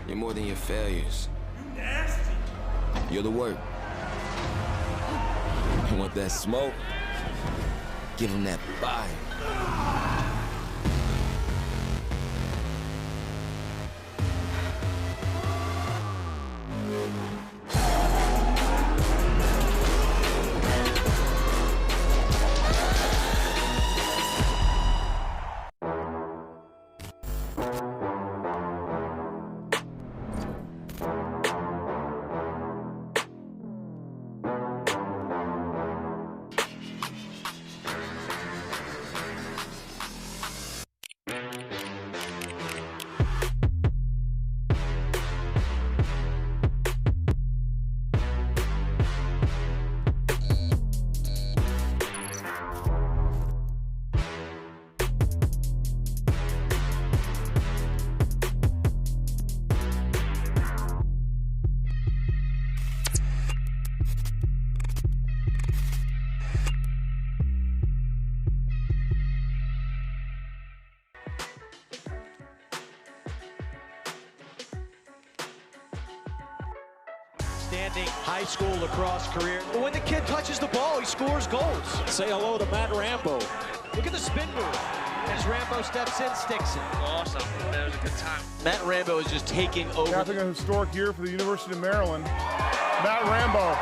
You're more than your failures. You nasty. You're the work. You want that smoke? Give them that fire. Outstanding high school lacrosse career. But when the kid touches the ball, he scores goals. Say hello to Matt Rambo. Look at the spin move. As Rambo steps in, sticks it. Awesome. That was a good time. Matt Rambo is just taking over. Capping a historic year for the University of Maryland, Matt Rambo.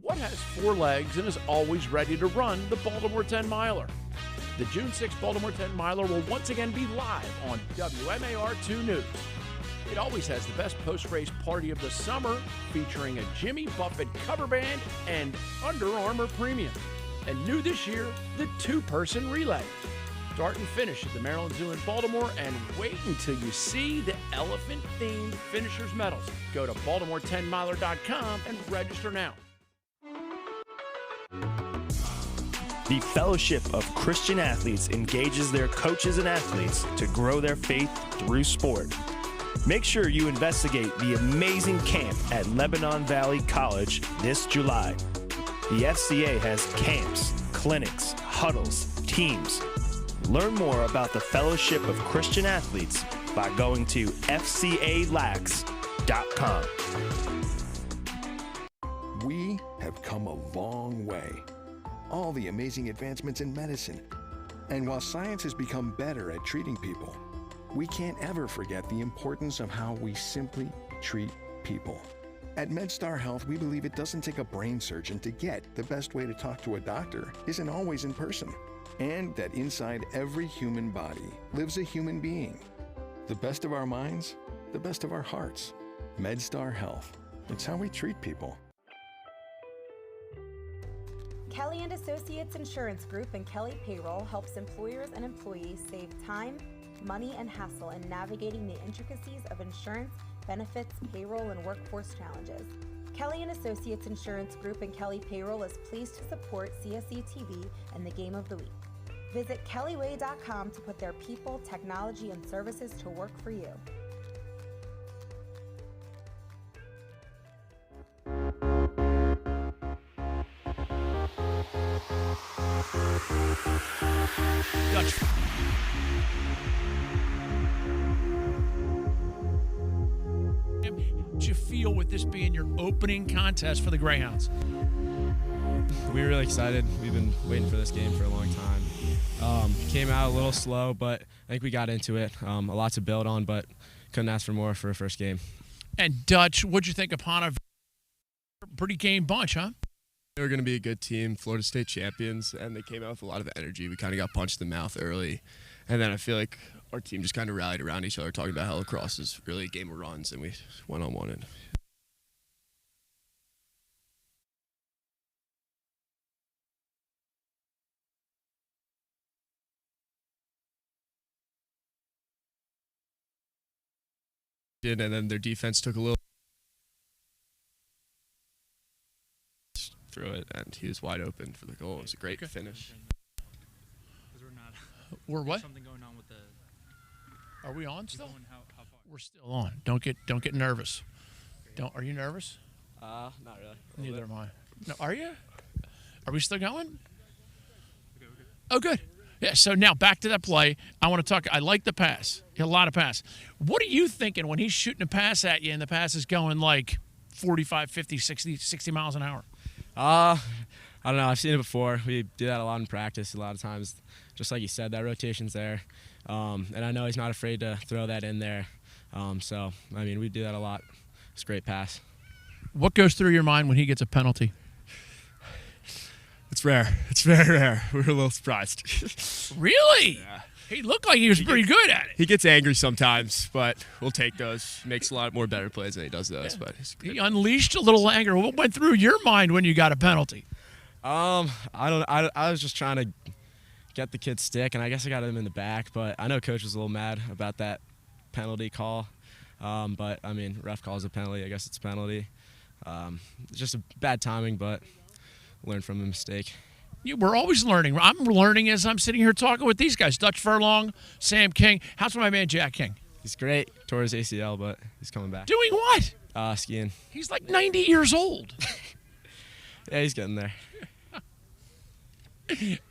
What has four legs and is always ready to run? The Baltimore 10 Miler. The June 6th Baltimore 10 Miler will once again be live on WMAR2 News. It always has the best post-race party of the summer, featuring a Jimmy Buffett cover band and Under Armour Premium. And new this year, the two-person relay. Start and finish at the Maryland Zoo in Baltimore, and wait until you see the elephant-themed finishers medals. Go to baltimore10miler.com and register now. The Fellowship of Christian Athletes engages their coaches and athletes to grow their faith through sport. Make sure you investigate the amazing camp at Lebanon Valley College this July. The FCA has camps, clinics, huddles, teams. Learn more about the Fellowship of Christian Athletes by going to fcalax.com. We have come a long way. All the amazing advancements in medicine. And while science has become better at treating people, we can't ever forget the importance of how we simply treat people. At MedStar Health, we believe it doesn't take a brain surgeon to get the best way to talk to a doctor isn't always in person, and that inside every human body lives a human being. The best of our minds, the best of our hearts. MedStar Health. It's how we treat people. Kelly & Associates Insurance Group and Kelly Payroll helps employers and employees save time, money, and hassle in navigating the intricacies of insurance, benefits, payroll, and workforce challenges. Kelly & Associates Insurance Group and Kelly Payroll is pleased to support CSE TV and the Game of the Week. Visit kellyway.com to put their people, technology, and services to work for you. Dutch this being your opening contest for the Greyhounds? We're really excited. We've been waiting for this game for a long time. Came out a little slow, but I think we got into it. A lot to build on, but couldn't ask for more for a first game. And Dutch, what'd you think of Ponte Vedra? Pretty game bunch, huh? They were going to be a good team, Florida State champions, and they came out with a lot of energy. We kind of got punched in the mouth early, and then I feel like our team just kind of rallied around each other, talking about how lacrosse is really a game of runs, and we went on one. And then their defense took a little through it, and he was wide open for the goal. It was a great finish. We're what? Something going on with the. Are we on still? We're still on. Don't get nervous. Are you nervous? Not really. Neither am I. No, are you? Are we still going? Oh, good. Yeah, so now back to that play. I want to talk. I like the pass. A lot of pass. What are you thinking when he's shooting a pass at you and the pass is going like 45, 50, 60 miles an hour? I don't know. I've seen it before. We do that a lot in practice. A lot of times, just like you said, that rotation's there. And I know he's not afraid to throw that in there. So, I mean, we do that a lot. It's a great pass. What goes through your mind when he gets a penalty? It's rare. It's very rare. We're a little surprised. Really? Yeah. He looked like he was pretty good at it. He gets angry sometimes, but we'll take those. He makes a lot more better plays than he does those. Yeah. But he unleashed a little anger. What went through your mind when you got a penalty? I was just trying to get the kid's stick, and I guess I got him in the back. But I know Coach was a little mad about that penalty call. But I mean, ref calls a penalty. I guess it's a penalty. It's just a bad timing, but learn from a mistake. We're always learning. I'm learning as I'm sitting here talking with these guys. Dutch Furlong, Sam King. How's my man Jack King? He's great. Tore his ACL, but he's coming back. Doing what? Skiing. He's like 90 years old. Yeah, he's getting there.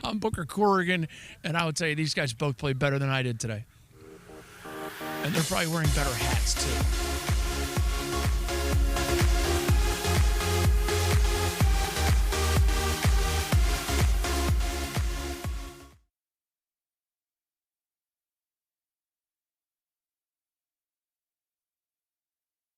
I'm Booker Corrigan, and I would say these guys both played better than I did today. And they're probably wearing better hats, too.